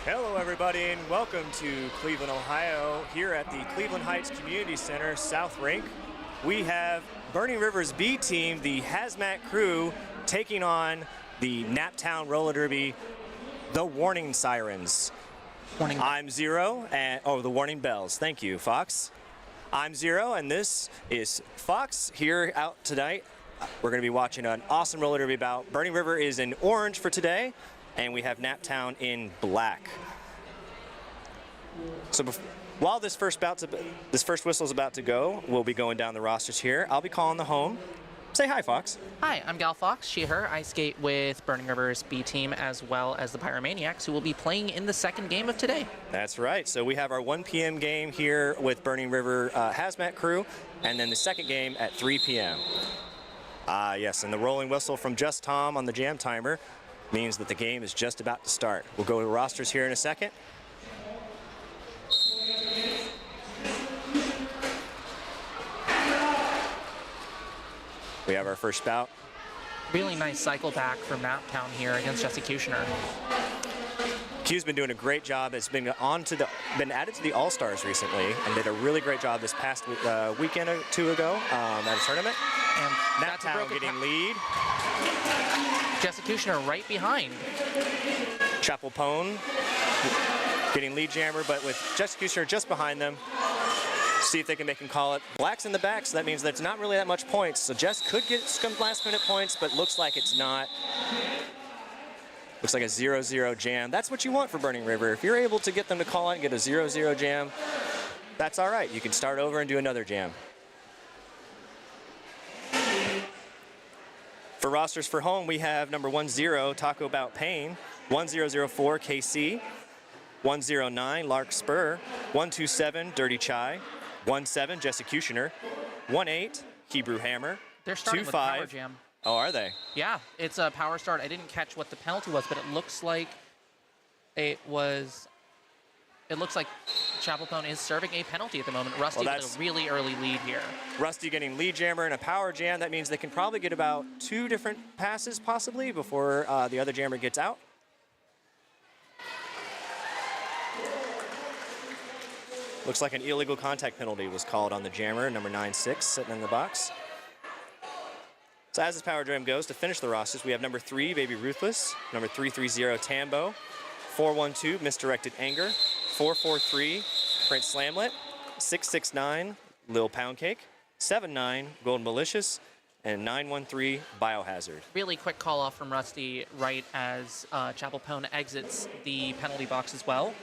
Hello everybody and welcome to Cleveland, Ohio. Here at the Cleveland Heights Community Center, South Rink, we have Burning River's B team, the Hazmat Crew, taking on the Naptown Roller Derby, the Warning Sirens. I'm Zero, and the Warning Bells. Thank you, Fox. I'm Zero, and this is Fox here out tonight. We're going to be watching an awesome roller derby bout. Burning River is in orange for today, and we have Naptown in black. So while this first whistle is about to go, we'll be going down the rosters here. I'll be calling the home. Say hi, Fox. Hi, I'm Gal Fox, she, her. I skate with Burning River's B team as well as the Pyromaniacs, who will be playing in the second game of today. That's right. So we have our 1 p.m. game here with Burning River Hazmat Crew, and then the second game at 3 p.m. Yes, and the rolling whistle from Just Tom on the jam timer means that the game is just about to start. We'll go to rosters here in a second. We have our first bout. Really nice cycle back from Naptown here against Jesse Kushner. Q's been doing a great job. It's been added to the All-Stars recently and did a really great job this past weekend or two ago at a tournament. And Naptown getting lead. Jesse Kushner right behind. Chapel Pone getting lead jammer, but with Jesse Kushner just behind them. See if they can make him call it. Black's in the back, so that means that's not really that much points. So Jess could get some last-minute points, but looks like it's not. Looks like a 0-0 jam. That's what you want for Burning River. If you're able to get them to call it and get a 0-0 jam, that's all right. You can start over and do another jam. For rosters for home, we have number 10, Taco About Pain, 1004, KC, 109, Lark Spur, 127, Dirty Chai, 17, Jesse Kushner, 18, Hebrew Hammer, They're starting 25. with Power Jam. Oh, are they? Yeah, it's a power start. I didn't catch what the penalty was, but it looks like Chapel Pone is serving a penalty at the moment. Rusty with a really early lead here. Rusty getting lead jammer and a power jam. That means they can probably get about 2 different passes possibly before the other jammer gets out. Looks like an illegal contact penalty was called on the jammer, number 96, sitting in the box. So as this power jam goes, to finish the rosters, we have number 3, Baby Ruthless, number 330, Tambo, 412, Misdirected Anger, 443, Prince Slamlet, 669, Lil Pound Cake, 79, Golden Malicious, and 913, Biohazard. Really quick call off from Rusty right as Chapel Pone exits the penalty box as well.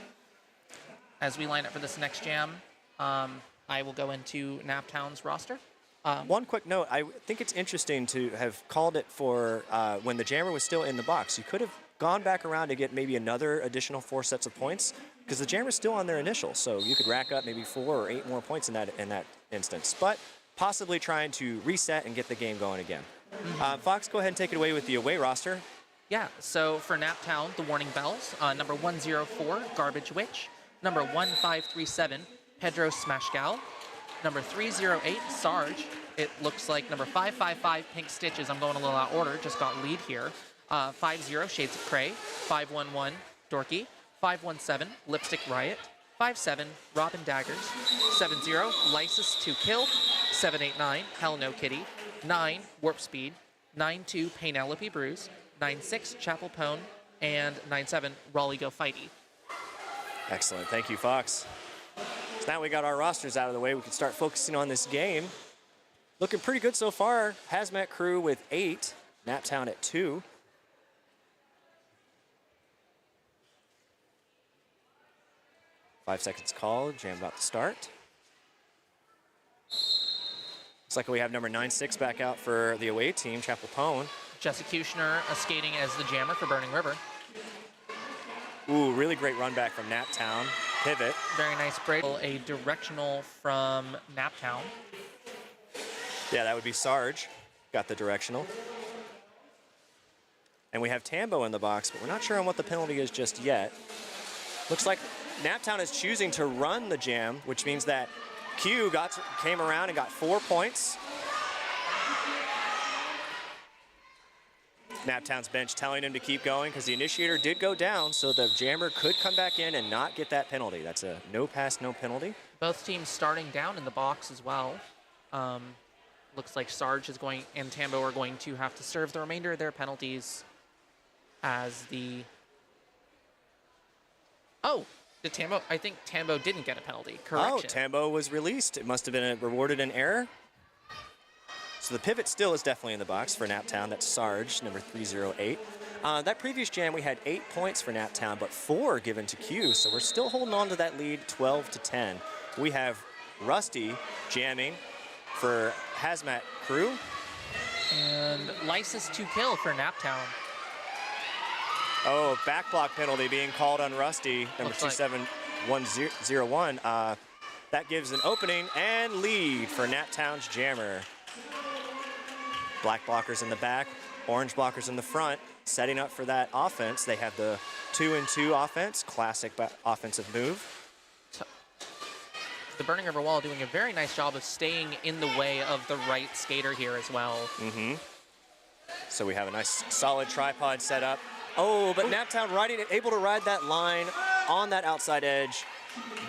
As we line up for this next jam, I will go into Naptown's roster. One quick note, I think it's interesting to have called it for when the jammer was still in the box. You could have gone back around to get maybe another additional 4 sets of points because the jammer's still on their initial, so you could rack up maybe 4 or 8 more points in that instance. But possibly trying to reset and get the game going again. Fox, go ahead and take it away with the away roster. Yeah, so for Naptown, the Warning Bells, number 104, Garbage Witch, number 1537, Pedro Smashgal, number 308, Sarge. It looks like number 555, Pink Stitches. I'm going a little out of order, just got lead here. 50, Shades of Prey, 511, Dorky, 517, Lipstick Riot, 57, Robin Daggers, 70, Lysis to Kill, 789, Hell No Kitty, 9, Warp Speed, 92, Penelope Bruise, 96, Chapel Pone, and 97, Raleigh Go Fighty. Excellent. Thank you, Fox. So now we got our rosters out of the way, we can start focusing on this game. Looking pretty good so far. Hazmat Crew with 8, Naptown at 2. Five seconds called, jam about to start. Looks like we have number 96 back out for the away team, Chapel Pone. Jesse Kushner skating as the jammer for Burning River. Ooh, really great run back from Naptown. Pivot. Very nice break. A directional from Naptown. Yeah, that would be Sarge. Got the directional. And we have Tambo in the box, but we're not sure on what the penalty is just yet. Looks like Naptown is choosing to run the jam, which means that Q came around and got 4 points. Naptown's bench telling him to keep going because the initiator did go down, so the jammer could come back in and not get that penalty. That's a no pass, no penalty. Both teams starting down in the box as well. Looks like Sarge is going and Tambo are going to have to serve the remainder of their penalties as the... Oh, did Tambo? I think Tambo didn't get a penalty. Correction. Oh, Tambo was released. It must have been rewarded an error. So the pivot still is definitely in the box for Naptown. That's Sarge, number 308. That previous jam, we had 8 points for Naptown, but 4 given to Q. So we're still holding on to that lead, 12-10. We have Rusty jamming for Hazmat Crew. And Lysis to kill for Naptown. Oh, back block penalty being called on Rusty, number 27101. That gives an opening and lead for Naptown's jammer. Black blockers in the back, orange blockers in the front, setting up for that offense. They have the 2-and-2 offense, classic offensive move. The Burning River Wall doing a very nice job of staying in the way of the right skater here as well. So we have a nice solid tripod set up. Oh, but Naptown able to ride that line on that outside edge,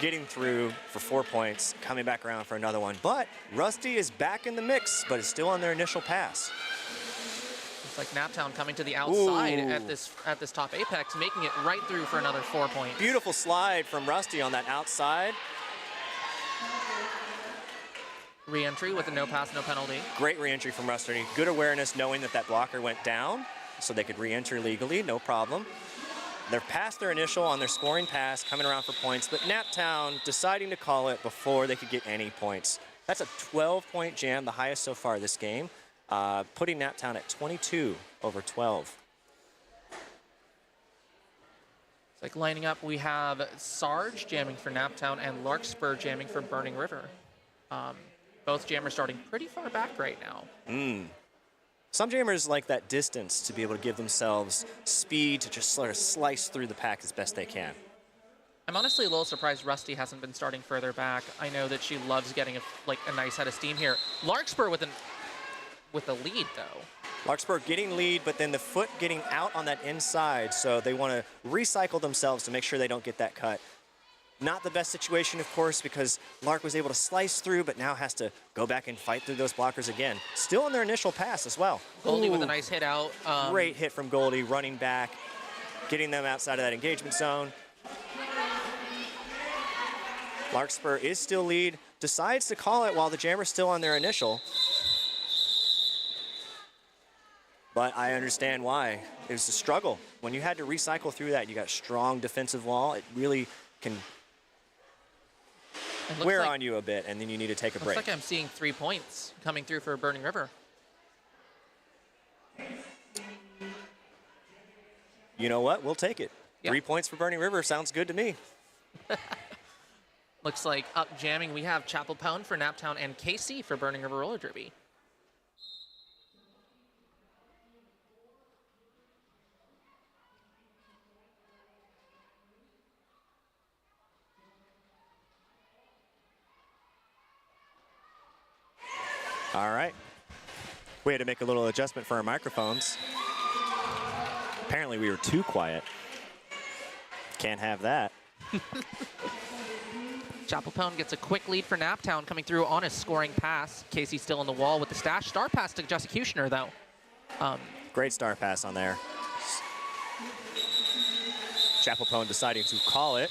getting through for 4 points, coming back around for another one. But Rusty is back in the mix, but is still on their initial pass. It's like Naptown coming to the outside at this top apex, making it right through for another 4 points. Beautiful slide from Rusty on that outside. Re-entry with a no pass, no penalty. Great re-entry from Rusty. Good awareness knowing that that blocker went down, so they could re-enter legally, no problem. They're past their initial on their scoring pass, coming around for points, but Naptown deciding to call it before they could get any points. That's a 12-point jam, the highest so far this game, putting Naptown at 22/12. It's like lining up, we have Sarge jamming for Naptown and Larkspur jamming for Burning River. Both jammers starting pretty far back right now. Some jammers like that distance to be able to give themselves speed to just sort of slice through the pack as best they can. I'm honestly a little surprised Rusty hasn't been starting further back. I know that she loves getting a nice head of steam here. Larkspur with a lead though. Larkspur getting lead, but then the foot getting out on that inside, so they want to recycle themselves to make sure they don't get that cut. Not the best situation, of course, because Lark was able to slice through, but now has to go back and fight through those blockers again. Still on their initial pass as well. Goldie with a nice hit out. Great hit from Goldie, running back, getting them outside of that engagement zone. Larkspur is still lead, decides to call it while the jammer's still on their initial. But I understand why. It was a struggle. When you had to recycle through that, you got a strong defensive wall. It really can wear on you a bit, and then you need to take a break. Looks like I'm seeing 3 points coming through for Burning River. You know what? We'll take it. Yeah. 3 points for Burning River sounds good to me. Looks like up jamming, we have Chapel Pound for Naptown and KC for Burning River Roller Derby. All right. We had to make a little adjustment for our microphones. Apparently we were too quiet. Can't have that. Chapel Pound gets a quick lead for Naptown coming through on his scoring pass. Casey still on the wall with the stash. Star pass to Executioner though. Great star pass on there. Chapel Pound deciding to call it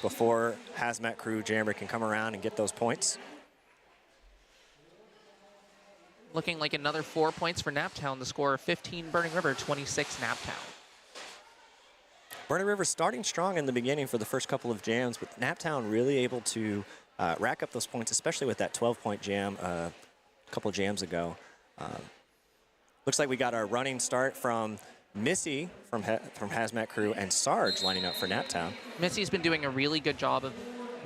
before Hazmat Crew jammer can come around and get those points. Looking like another 4 points for Naptown. The score of 15 Burning River, 26 Naptown. Burning River starting strong in the beginning for the first couple of jams, but Naptown really able to rack up those points, especially with that 12-point jam a couple jams ago. Looks like we got our running start from Missy from Hazmat Crew and Sarge lining up for Naptown. Missy's been doing a really good job of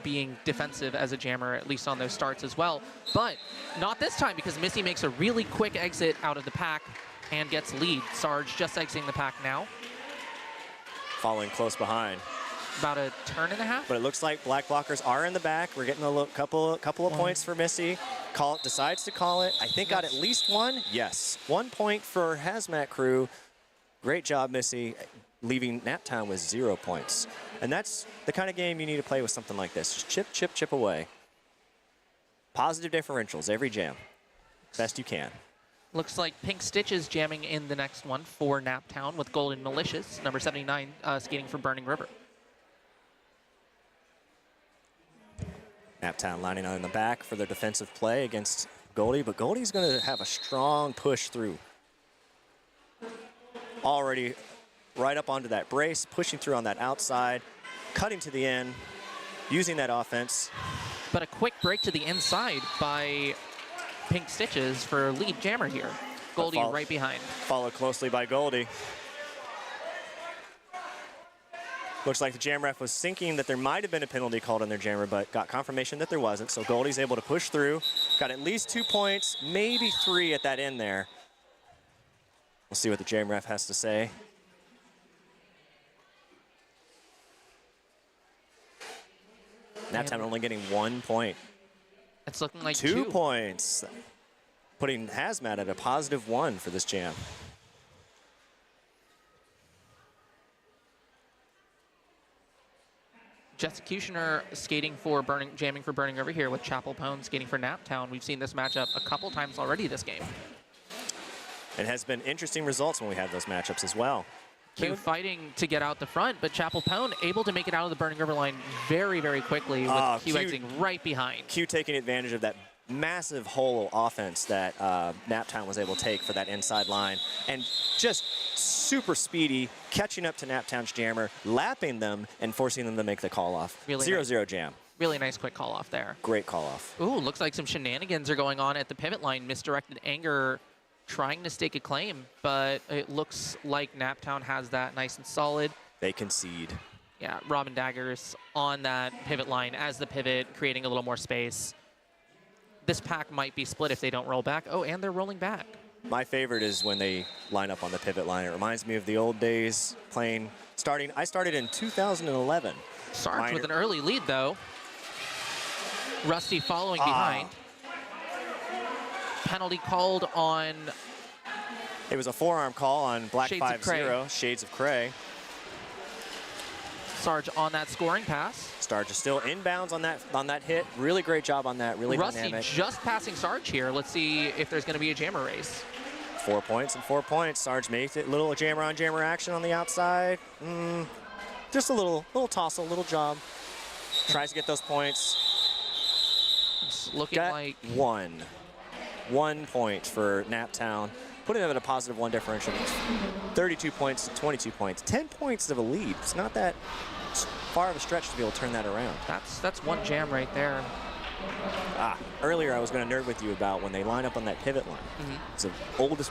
being defensive as a jammer, at least on those starts as well. But not this time, because Missy makes a really quick exit out of the pack and gets lead. Sarge just exiting the pack now. Following close behind. About a turn and a half. But it looks like black blockers are in the back. We're getting a couple of points for Missy. Decides to call it. I think got at least one. Yes. 1 point for Hazmat Crew. Great job, Missy, leaving Naptown with 0 points. And that's the kind of game you need to play with something like this. Just chip, chip, chip away. Positive differentials every jam. Best you can. Looks like Pink Stitches jamming in the next one for Naptown with Golden Malicious, number 79, skating for Burning River. Naptown lining on in the back for their defensive play against Goldie, but Goldie's going to have a strong push through. Already right up onto that brace, pushing through on that outside, cutting to the end, using that offense. But a quick break to the inside by Pink Stitches for lead jammer here. Goldie right behind. Followed closely by Goldie. Looks like the jam ref was thinking that there might have been a penalty called on their jammer, but got confirmation that there wasn't. So Goldie's able to push through. Got at least 2 points, maybe 3 at that end there. We'll see what the jam ref has to say. Naptown only getting 1 point. It's looking like 2 points. Putting Hazmat at a +1 for this jam. Executioner skating for jamming for Burning River here with Chapel Pone skating for Naptown. We've seen this matchup a couple times already this game. It has been interesting results when we have those matchups as well. Q fighting to get out the front, but Chapel Pone able to make it out of the Burning River line very, very quickly with Q exiting right behind. Q taking advantage of that massive hole offense that Naptown was able to take for that inside line, and just super speedy, catching up to Naptown's jammer, lapping them, and forcing them to make the call off. Really 0-0 jam. Really nice quick call off there. Great call off. Ooh, looks like some shenanigans are going on at the pivot line. Misdirected anger trying to stake a claim, but it looks like Naptown has that nice and solid. They concede. Yeah, Robin Daggers on that pivot line as the pivot, creating a little more space. This pack might be split if they don't roll back. Oh, and they're rolling back. My favorite is when they line up on the pivot line. It reminds me of the old days playing, I started in 2011. Sarge with an early lead, though. Rusty following behind. Penalty called on... It was a forearm call on Black Shades of 5-0, Shades of Cray. Sarge on that scoring pass. Sarge is still inbounds on that hit. Really great job on that, really Rusty dynamic. just passing Sarge here. Let's see if there's going to be a jammer race. 4 points and 4 points. Sarge makes it. Little jammer on jammer action on the outside. Just a little tossle, little job. Tries to get those points. It's looking Got like 1 point for Naptown. Putting them at a +1 differential. 32 points to 22 points. 10 points of a lead. It's not that far of a stretch to be able to turn that around. That's one jam right there. Earlier I was going to nerd with you about when they line up on that pivot line. It's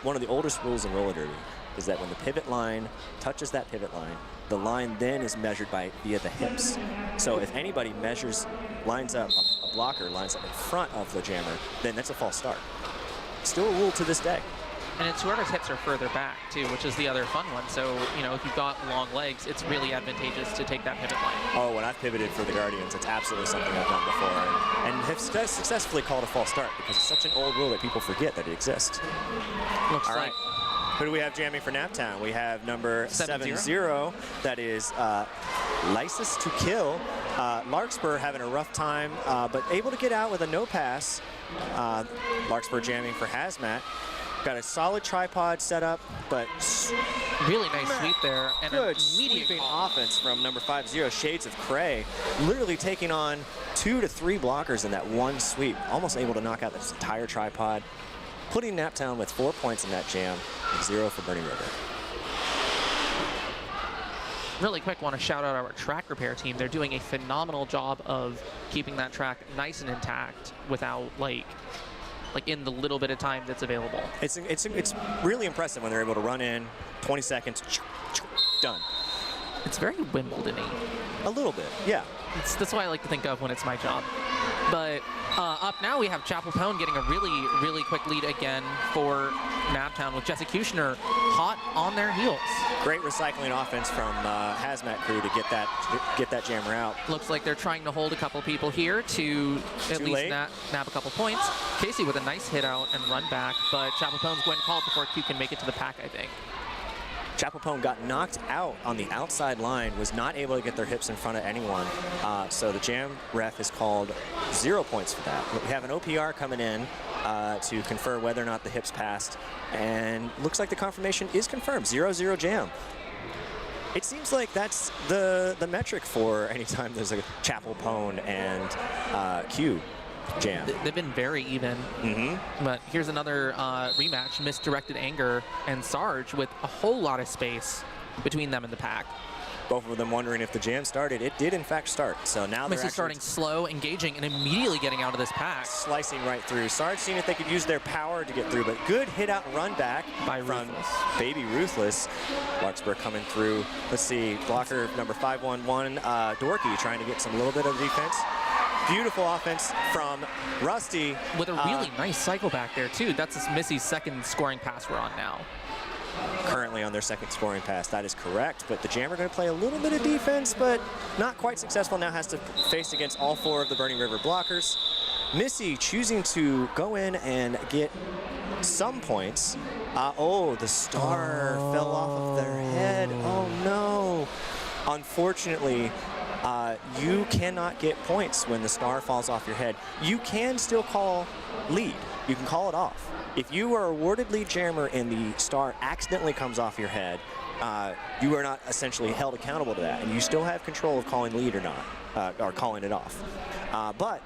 one of the oldest rules in roller derby is that when the pivot line touches that pivot line, the line then is measured via the hips. So if anybody lines up, a blocker lines up in front of the jammer, then that's a false start. Still a rule to this day. And it's whoever's hips are further back, too, which is the other fun one. So, you know, if you've got long legs, it's really advantageous to take that pivot line. Oh, when I've pivoted for the Guardians, it's absolutely something I've done before. And have successfully called a false start because it's such an old rule that people forget that it exists. Looks All like right. Who do we have jamming for Naptown? We have number 70. That is Lysis to Kill. Larkspur having a rough time, but able to get out with a no pass. Larkspur jamming for Hazmat. Got a solid tripod set up, but really nice sweep there. And good an immediate sweeping offense from number 50, Shades of Cray. Literally taking on 2 to 3 blockers in that one sweep. Almost able to knock out this entire tripod. Putting Naptown with 4 points in that jam, and 0 for Burning River. Really quick, want to shout out our track repair team. They're doing a phenomenal job of keeping that track nice and intact without like in the little bit of time that's available. It's really impressive when they're able to run in 20 seconds, done. It's very Wimbledon-y. A little bit, yeah. That's what I like to think of when it's my job. But up now we have Chapel Pone getting a really, really quick lead again for Naptown with Executioner hot on their heels. Great recycling offense from Hazmat crew to get that jammer out. Looks like they're trying to hold a couple people here to at least nab a couple points. Casey with a nice hit out and run back, but Chapel Pone's going to call it before Q can make it to the pack, I think. Chapel Pone got knocked out on the outside line, was not able to get their hips in front of anyone. So the jam ref has called 0 points for that. But we have an OPR coming in to confer whether or not the hips passed. And looks like the confirmation is confirmed, 0-0 jam. It seems like that's the metric for anytime there's a Chapel Pone and Q jam. They've been very even. But here's another rematch, Misdirected Anger and Sarge with a whole lot of space between them and the pack. Both of them wondering if the jam started. It did in fact start. So now they're actually starting slow, engaging, and immediately getting out of this pack. Slicing right through. Sarge seeing if they could use their power to get through, but good hit out and run back by from Ruthless. Baby Ruthless. Larkspur coming through. Let's see, blocker number 511, Dorky trying to get some little bit of defense. Beautiful offense from Rusty. With a really nice cycle back there too. That's Missy's second scoring pass we're on now. Currently on their second scoring pass, that is correct. But the Jam are going to play a little bit of defense, but not quite successful. Now has to face against all 4 of the Burning River blockers. Missy choosing to go in and get some points. Oh, the star fell off of their head. Oh no. Unfortunately, you cannot get points when the star falls off your head. You can still call lead. You can call it off. If you are awarded lead jammer and the star accidentally comes off your head, you are not essentially held accountable to that, and you still have control of calling lead or not, or calling it off. But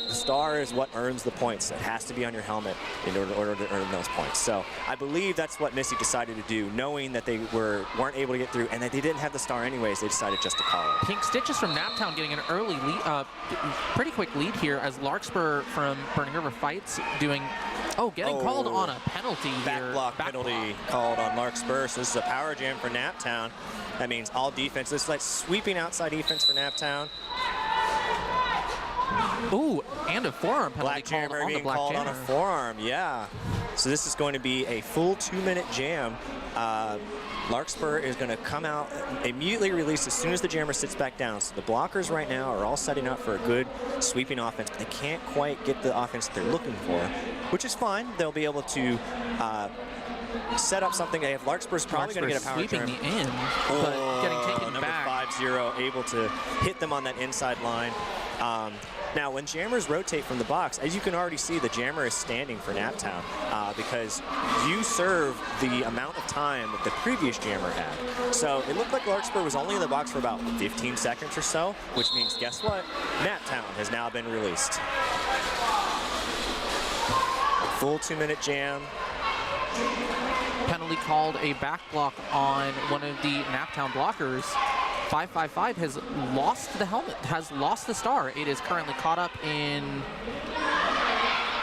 the star is what earns the points. It has to be on your helmet in order to earn those points. So I believe that's what Missy decided to do, knowing that they weren't able to get through and that they didn't have the star anyways. They decided just to call it. Pink Stitches from Naptown getting an early lead, pretty quick lead here as Larkspur from Burning River Fights getting called on a penalty here. Back block penalty called on Larkspur. So this is a power jam for Naptown. That means all defense. This is like sweeping outside defense for Naptown. Ooh, and a forearm penalty Black called jammer on being the Black called Jammer. on a forearm, yeah. So this is going to be a full 2-minute jam. Larkspur is going to come out, immediately release as soon as the jammer sits back down. So the blockers right now are all setting up for a good sweeping offense, but they can't quite get the offense that they're looking for, which is fine. They'll be able to set up something. If Larkspur's probably going to get a power sweeping jam. the in, but getting taken number back. 5-0, able to hit them on that inside line. Now, when jammers rotate from the box, as you can already see, the jammer is standing for Naptown because you serve the amount of time that the previous jammer had. So it looked like Larkspur was only in the box for about 15 seconds or so, which means, guess what? Naptown has now been released. Full 2-minute jam. Penalty called a back block on one of the Naptown blockers. 555 has lost the helmet, has lost the star. It is currently caught up in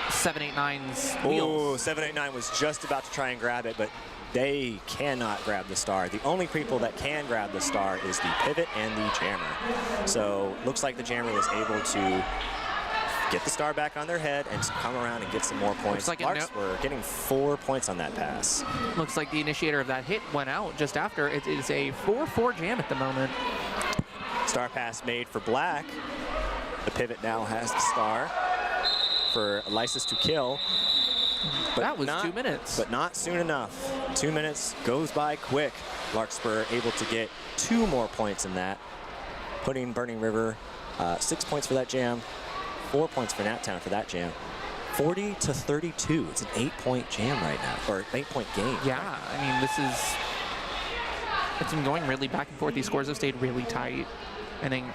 789's wheels. 789 was just about to try and grab it, but they cannot grab the star. The only people that can grab the star is the pivot and the jammer. So looks like the jammer was able to get the star back on their head and come around and get some more points. Like Larkspur getting 4 points on that pass. Looks like the initiator of that hit went out just after. It is a 4-4 jam at the moment. Star pass made for Black. The pivot now has the star for Lysis to kill. But that was 2 minutes. But not soon enough. 2 minutes goes by quick. Larkspur able to get 2 more points in that, putting Burning River 6 points for that jam. 4 points for Naptown for that jam. 40-32. It's an 8-point jam right now, or 8-point game. Yeah, I mean, it's been going really back and forth. These scores have stayed really tight. And then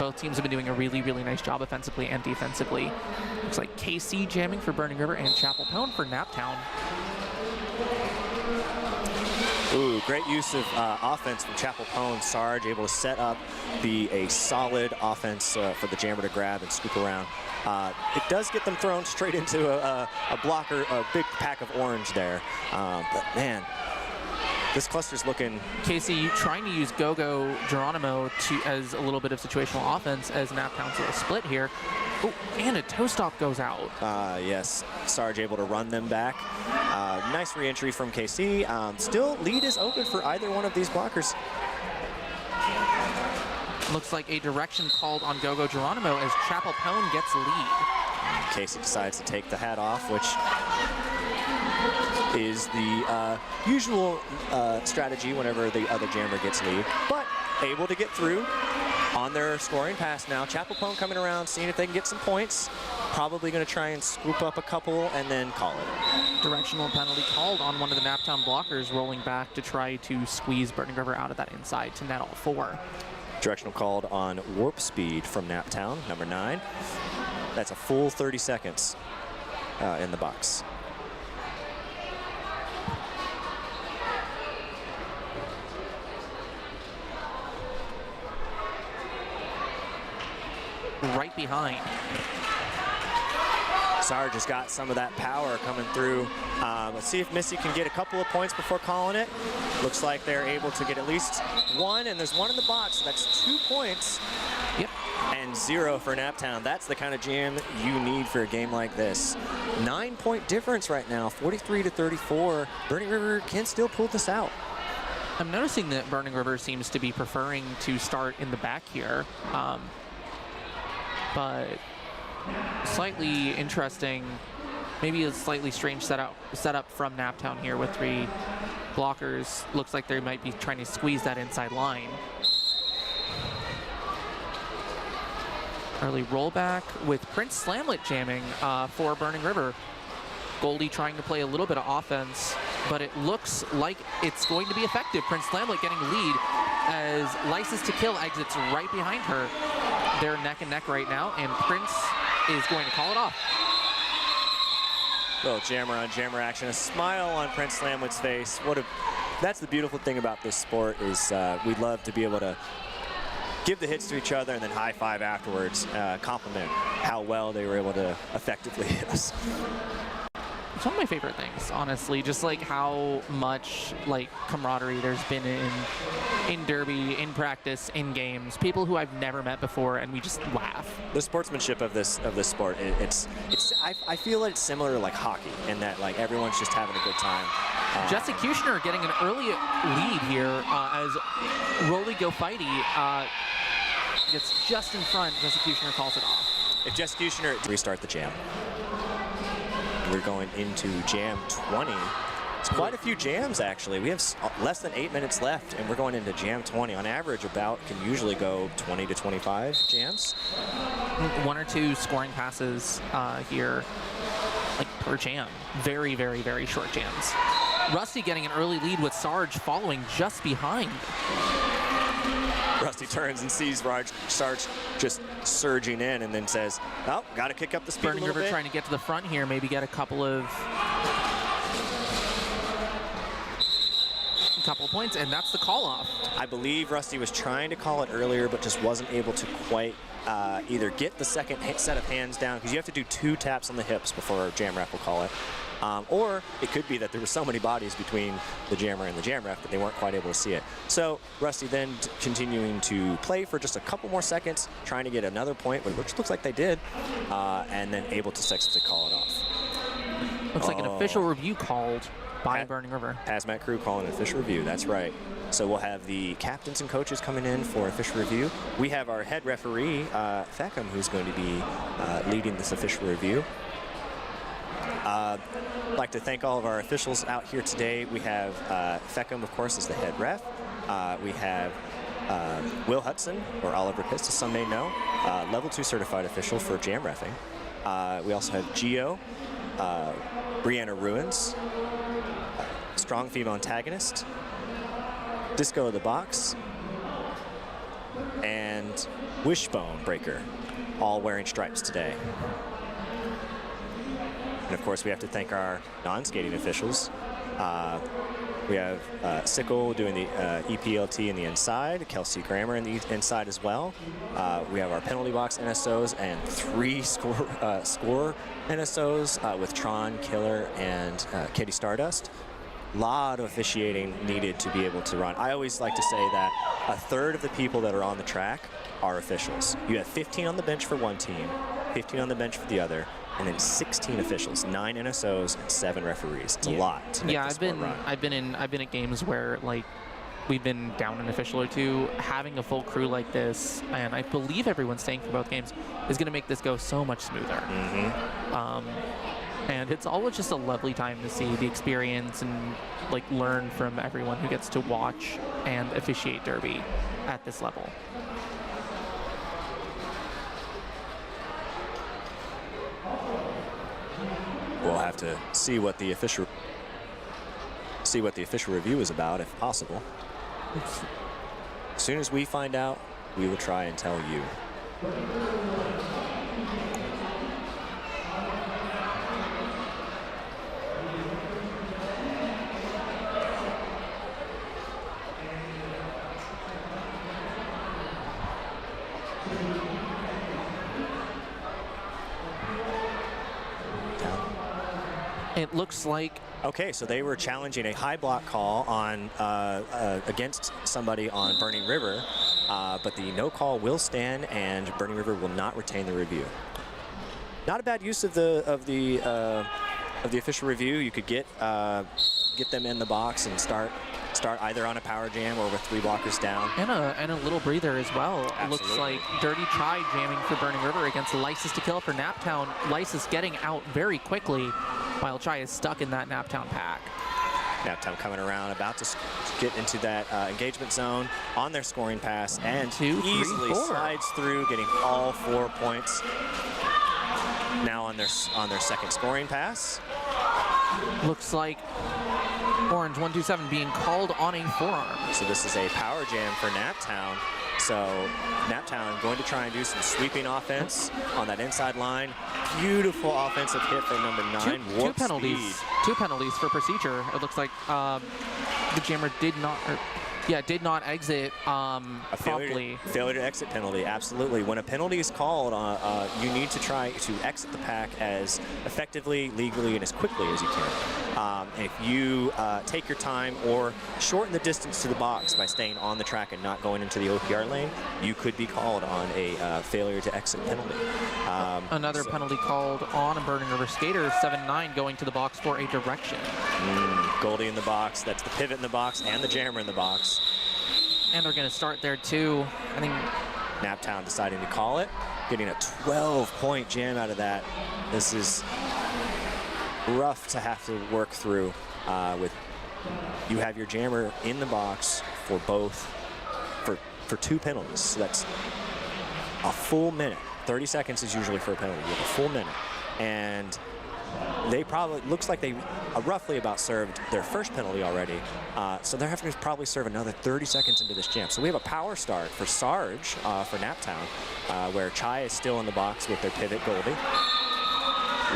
both teams have been doing a really, really nice job offensively and defensively. Looks like KC jamming for Burning River and Chapel Pone for Naptown. Ooh, great use of offense from Chapel Pone. Sarge able to set up, be a solid offense for the jammer to grab and scoop around. It does get them thrown straight into a blocker, a big pack of orange there. But man, this cluster's looking... Casey trying to use Gogo Geronimo as a little bit of situational offense as Naptown's little split here. Oh, and a toe stop goes out. Yes, Sarge able to run them back. Nice re-entry from KC. Still, lead is open for either one of these blockers. Looks like a direction called on Gogo Geronimo as Chapel Pone gets lead. Casey decides to take the hat off, which is the usual strategy whenever the other jammer gets lead, but able to get through on their scoring pass now. Chapelpone coming around, seeing if they can get some points. Probably going to try and scoop up a couple and then call it. Directional penalty called on one of the Naptown blockers, rolling back to try to squeeze Burning River out of that inside to net all 4. Directional called on Warp Speed from Naptown, number 9. That's a full 30 seconds in the box. Right behind. Sarge has got some of that power coming through. Let's see if Missy can get a couple of points before calling it. Looks like they're able to get at least 1, and there's 1 in the box. So that's 2 points. Yep. And 0 for Naptown. That's the kind of jam you need for a game like this. 9-point difference right now, 43 to 34. Burning River can still pull this out. I'm noticing that Burning River seems to be preferring to start in the back here. But slightly interesting, maybe a slightly strange setup from Naptown here with 3 blockers. Looks like they might be trying to squeeze that inside line. Early rollback with Prince Slamlet jamming for Burning River. Goldie trying to play a little bit of offense, but it looks like it's going to be effective. Prince Slamlet getting lead as License to Kill exits right behind her. They're neck and neck right now, and Prince is going to call it off. Little jammer on jammer action, a smile on Prince Slamlet's face. That's the beautiful thing about this sport is we'd love to be able to give the hits to each other and then high five afterwards, compliment how well they were able to effectively hit us. It's one of my favorite things, honestly, just like how much like camaraderie there's been in Derby, in practice, in games, people who I've never met before, and we just laugh. The sportsmanship of this sport, I feel like it's similar to like hockey in that like everyone's just having a good time. Jessica Kushner getting an early lead here as Rolly Go Fighty gets just in front. Jessica Kushner calls it off. If Jessica Kushner restart the jam. We're going into jam 20. It's quite a few jams, actually. We have less than 8 minutes left, and we're going into jam 20. On average, about can usually go 20 to 25 jams. 1 or 2 scoring passes here, like per jam. Very, very, very short jams. Rusty getting an early lead with Sarge following just behind. Rusty turns and sees Sarge just surging in and then says, oh, got to kick up the speed Burning a little River bit. Trying to get to the front here, maybe get a couple of points, and that's the call off. I believe Rusty was trying to call it earlier, but just wasn't able to quite either get the second set of hands down, because you have to do 2 taps on the hips before a jam ref will call it. Or it could be that there were so many bodies between the jammer and the jam ref that they weren't quite able to see it. So Rusty then continuing to play for just a couple more seconds, trying to get another point, which looks like they did, and then able to successfully call it off. Looks like an official review called by Burning River. Hazmat crew calling an official review, that's right. So we'll have the captains and coaches coming in for official review. We have our head referee, Thackham, who's going to be leading this official review. I'd like to thank all of our officials out here today. We have Thackham, of course, is the head ref. We have Will Hudson, or Oliver Pitts, as some may know, level 2 certified official for jam reffing. We also have Gio, Brianna Ruins, strong female antagonist, Disco of the Box, and Wishbone Breaker, all wearing stripes today. And of course, we have to thank our non-skating officials. We have Sickle doing the EPLT in the inside, Kelsey Grammer in the inside as well. We have our penalty box NSOs and 3 score NSOs with Tron, Killer, and Kitty Stardust. Lot of officiating needed to be able to run. I always like to say that a third of the people that are on the track are officials. You have 15 on the bench for one team, 15 on the bench for the other, and then 16 officials, 9 NSOs and 7 referees. It's a lot to make this sport run. I've been at games where like we've been down an official or 2. Having a full crew like this, and I believe everyone's staying for both games, is going to make this go so much smoother. And it's always just a lovely time to see the experience and like learn from everyone who gets to watch and officiate Derby at this level. We'll have to see what the official review is about, if possible. As soon as we find out, we will try and tell you. It looks like... Okay, so they were challenging a high block call on against somebody on Burning River, but the no call will stand, and Burning River will not retain the review. Not a bad use of the official review. You could get them in the box and start either on a power jam or with 3 blockers down. And a little breather as well. Absolutely. It looks like Dirty tried jamming for Burning River against Lysis to kill for Naptown. Lysis getting out very quickly while Chai is stuck in that Naptown pack. Naptown coming around, about to get into that engagement zone on their scoring pass, and easily slides through, getting all 4 points. Now on their second scoring pass. Looks like Orange 127 being called on a forearm. So this is a power jam for Naptown. So Naptown going to try and do some sweeping offense on that inside line. Beautiful offensive hit from number 9. Two penalties. 2 penalties for procedure. It looks like the jammer did not exit promptly. Failure to exit penalty, absolutely. When a penalty is called, you need to try to exit the pack as effectively, legally, and as quickly as you can. If you take your time or shorten the distance to the box by staying on the track and not going into the OPR lane, you could be called on a failure to exit penalty. Another penalty called on a Burning River skater, 7-9, going to the box for a direction. Goldie in the box, that's the pivot in the box and the jammer in the box. And they're going to start there too. I think Naptown deciding to call it, getting a 12-point jam out of that. This is rough to have to work through with you have your jammer in the box for for 2 penalties. So that's a full minute. 30 seconds is usually for a penalty. You have a full minute. And they probably, looks like they roughly about served their first penalty already. So they're having to probably serve another 30 seconds into this jam. So we have a power start for Sarge for Naptown, where Chai is still in the box with their pivot Goldie.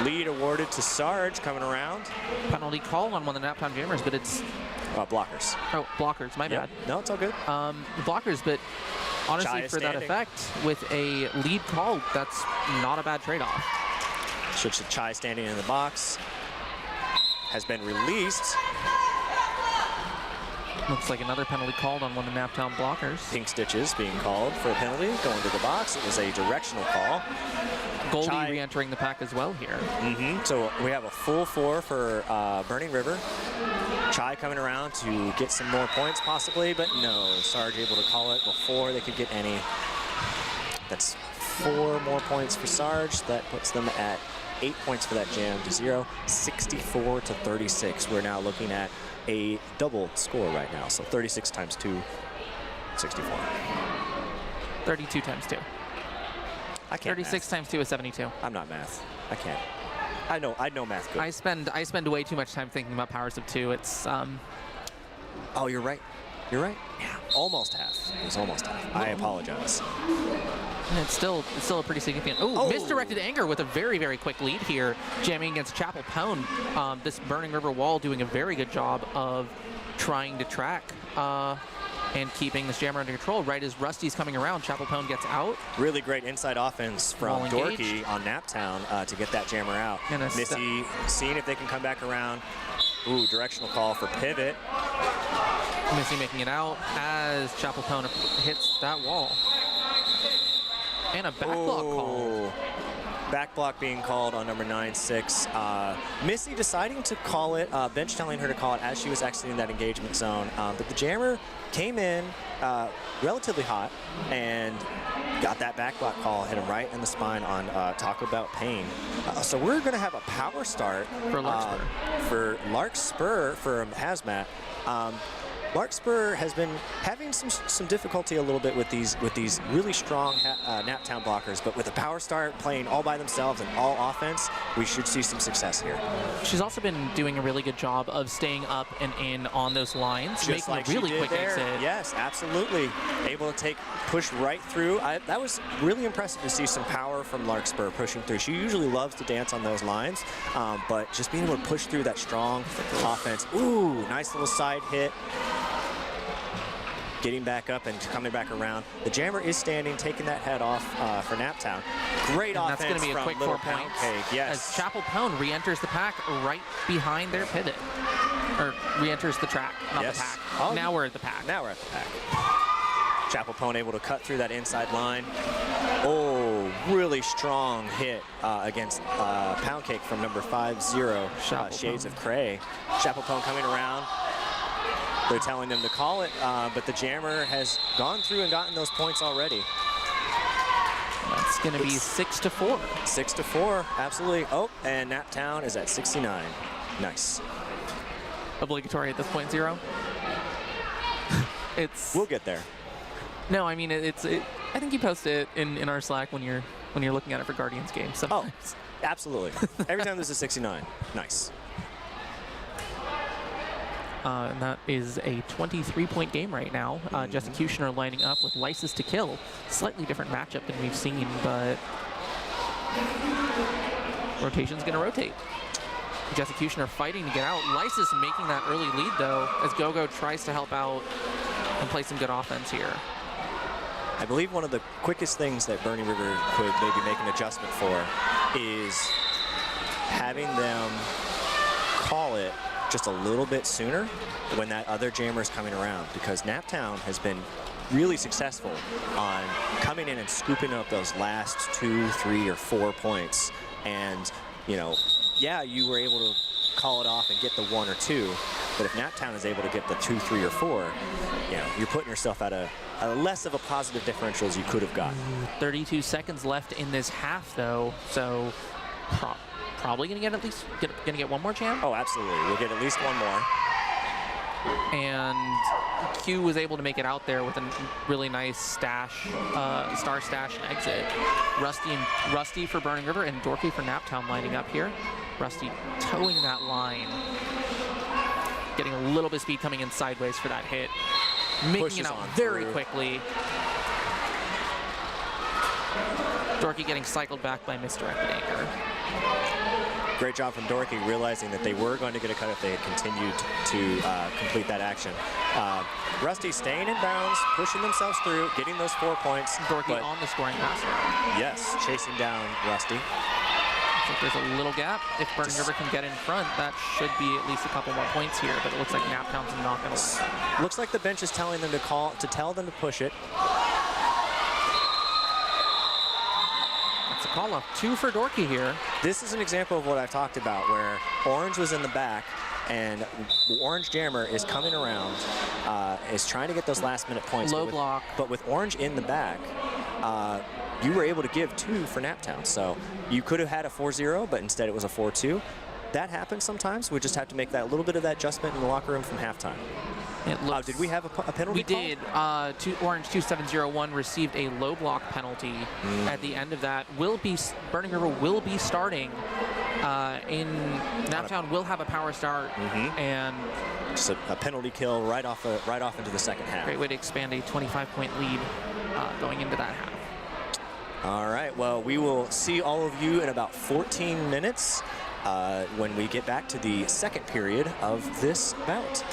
Lead awarded to Sarge coming around. Penalty called on one of the Naptown jammers, but it's... blockers. Oh, blockers, my bad. No, it's all good. Blockers, but honestly, for standing. that effect, with a lead call, that's not a bad trade-off. Switch to Chai standing in the box. Has been released. Looks like another penalty called on one of the Naptown blockers. Pink Stitches being called for a penalty, going to the box. It was a directional call. Goldie re-entering the pack as well here. So we have a full 4 for Burning River. Chai coming around to get some more points possibly, but no. Sarge able to call it before they could get any. That's 4 more points for Sarge. That puts them at 8 points for that jam to 0. 64 to 36. We're now looking at a double score right now. So 36 times 2, 64. 32 times 2. I can't 36 math. times 2 is 72. I'm not math. I can't. I know math good. I spend way too much time thinking about powers of 2. It's Oh, you're right. You're right. Yeah, almost half. It was almost half. I apologize. And it's still a pretty significant. Oh, misdirected anger with a very, very quick lead here, jamming against Chapel Pound. This Burning River wall doing a very good job of trying to track and keeping this jammer under control. Right as Rusty's coming around, Chapel Pound gets out. Really great inside offense from Dorky on Naptown to get that jammer out. Missy seeing if they can come back around. Ooh, directional call for pivot. Missy making it out as Chapel Pound hits that wall. And a back block call. Back block being called on number 9-6. Missy deciding to call it, bench telling her to call it as she was exiting that engagement zone. But the jammer came in relatively hot and got that back block call, hit him right in the spine on Taco Belt Pain. So we're going to have a power start for Larkspur from Hazmat. Larkspur has been having some difficulty a little bit with these really strong Naptown blockers, but with a power start playing all by themselves and all offense, we should see some success here. She's also been doing a really good job of staying up and in on those lines, Just making like a really quick there. exit. Yes, absolutely. Able to push right through. That was really impressive to see some power from Larkspur pushing through. She usually loves to dance on those lines, but just being able to push through that strong offense. Ooh, nice little side hit. Getting back up and coming back around. The jammer is standing, taking that head off for Naptown. Great and offense. That's going to be a quick 4 points. Yes. As Chapel Pound re-enters the pack right behind their pivot. Or re-enters the track, not the pack. Oh, now we're at the pack. Now we're at the pack. Chapel Pound able to cut through that inside line. Oh, really strong hit against Pound Cake from number 5-0, Shades of Cray. Chapel Pound coming around. They're telling them to call it, but the jammer has gone through and gotten those points already. That's going to be 6-4. 6-4, absolutely. Oh, and Naptown is at 69. Nice. Obligatory at this point, 0. We'll get there. No, I mean I think you post it in our Slack when you're looking at it for Guardians games. Sometimes. Oh, absolutely. Every time there's a 69. Nice. And that is a 23-point game right now. Executioner lining up with Lysis to kill. Slightly different matchup than we've seen, but rotation's going to rotate. Executioner fighting to get out. Lysis making that early lead, though, as Gogo tries to help out and play some good offense here. I believe one of the quickest things that Burning River could maybe make an adjustment for is having them call it just a little bit sooner when that other jammer is coming around, because Naptown has been really successful on coming in and scooping up those last 2, 3, or 4 points. And, you know, yeah, you were able to call it off and get the 1 or 2, but if Naptown is able to get the 2, 3, or 4, you know, you're putting yourself at a less of a positive differential as you could have gotten. 32 seconds left in this half, though, so probably going to get at least get one more jam. Oh, absolutely. We'll get at least one more. And Q was able to make it out there with a really nice stash, star stash and exit. Rusty for Burning River and Dorky for Naptown lining up here. Rusty towing that line. Getting a little bit of speed coming in sideways for that hit. Making it out very quickly. Dorky getting cycled back by misdirected anger. Great job from Dorky, realizing that they were going to get a cut if they had continued to complete that action. Rusty staying in bounds, pushing themselves through, getting those 4 points. Dorky on the scoring pass. Yes, chasing down Rusty. I think there's a little gap. If Burning River can get in front, that should be at least a couple more points here, but it looks like Naptown's not going to. Looks like the bench is telling them to tell them to push it. Call off 2 for Dorky here. This is an example of what I've talked about, where Orange was in the back and the Orange jammer is coming around, is trying to get those last minute points. Low block. But with Orange in the back, you were able to give 2 for Naptown. So you could have had a 4-0, but instead it was a 4-2. That happens sometimes. We just have to make that little bit of that adjustment in the locker room from halftime. Did we have a penalty? We did. Orange 2701 received a low block penalty at the end of that. Burning River will be starting. In Naptown will have a power start, and just a penalty kill right off into the second half. Great way to expand a 25-point lead going into that half. All right. Well, we will see all of you in about 14 minutes when we get back to the second period of this bout.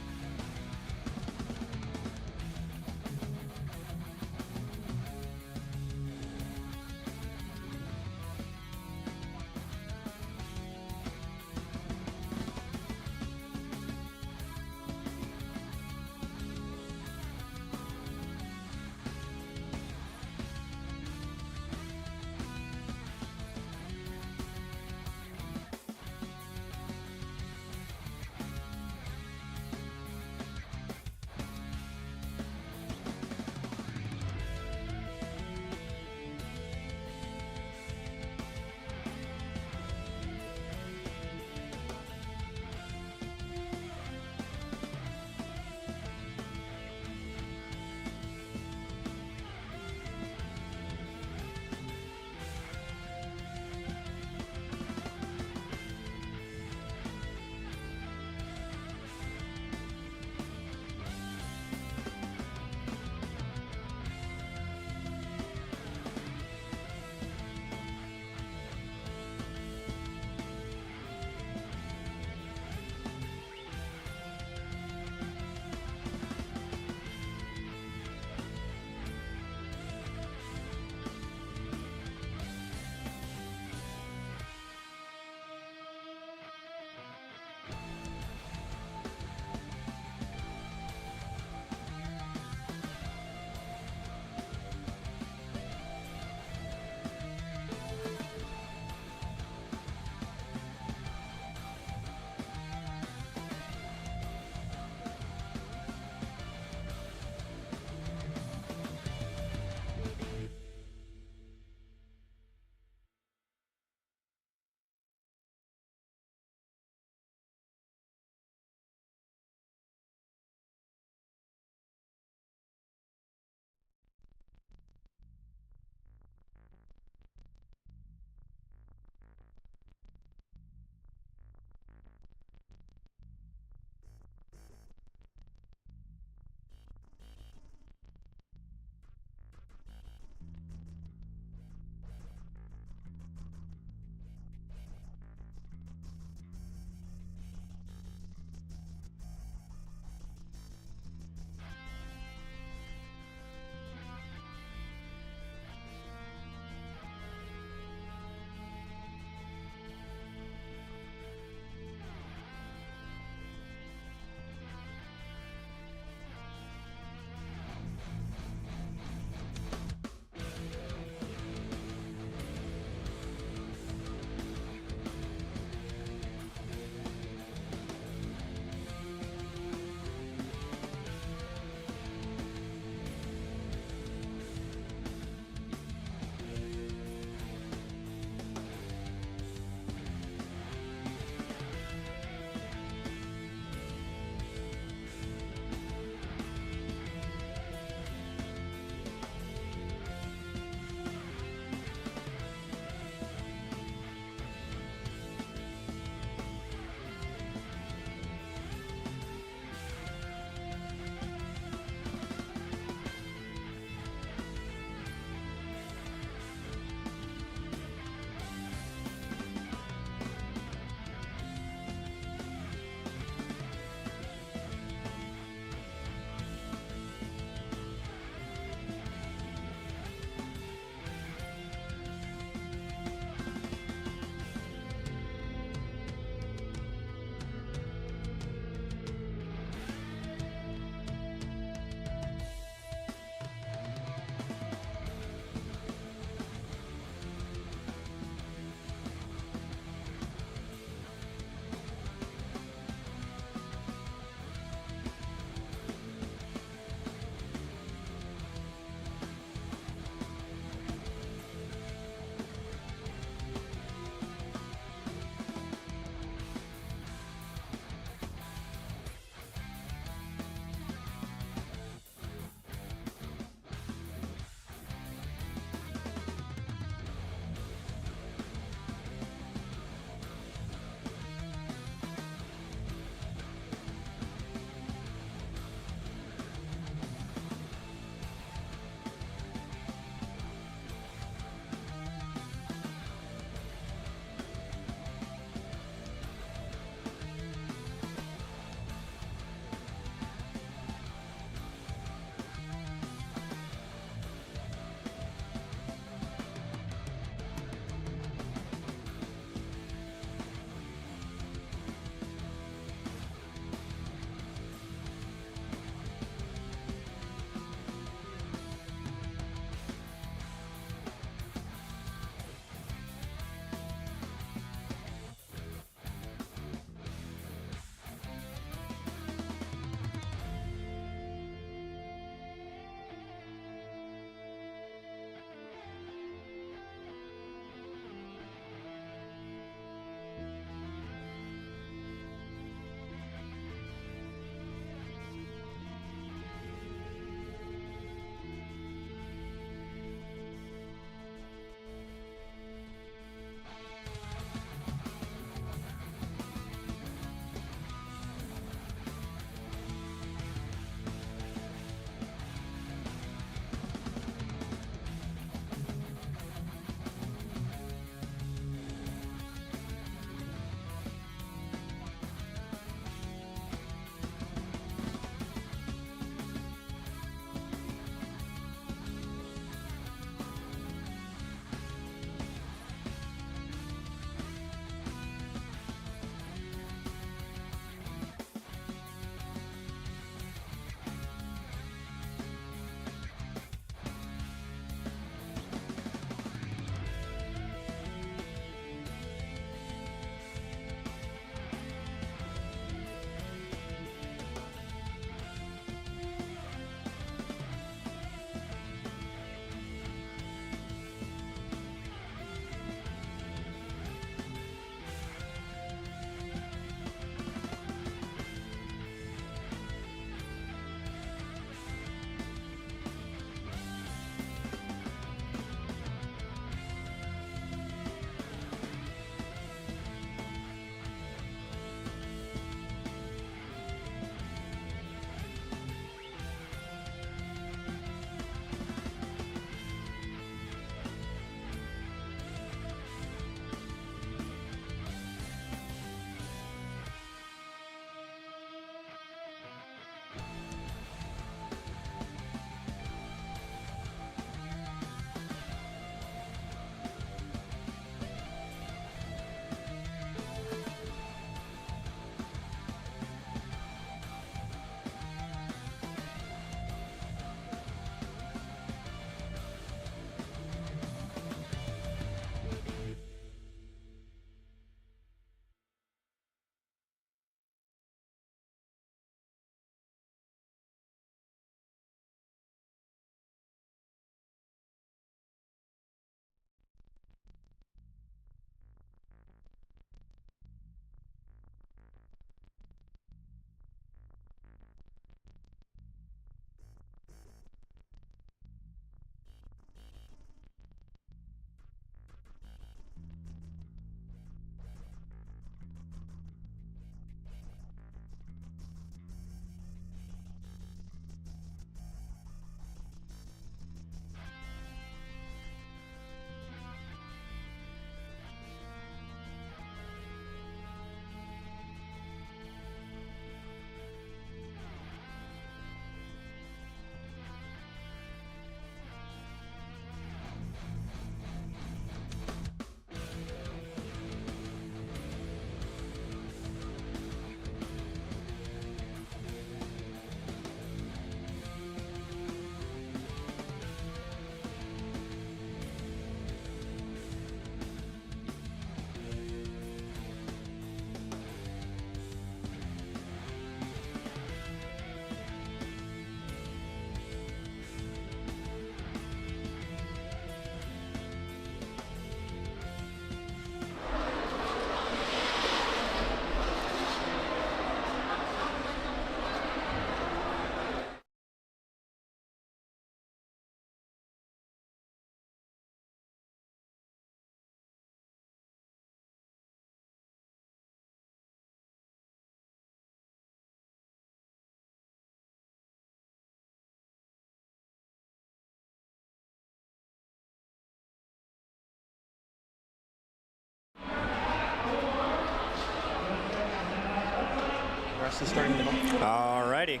Rusty starting middle. All righty.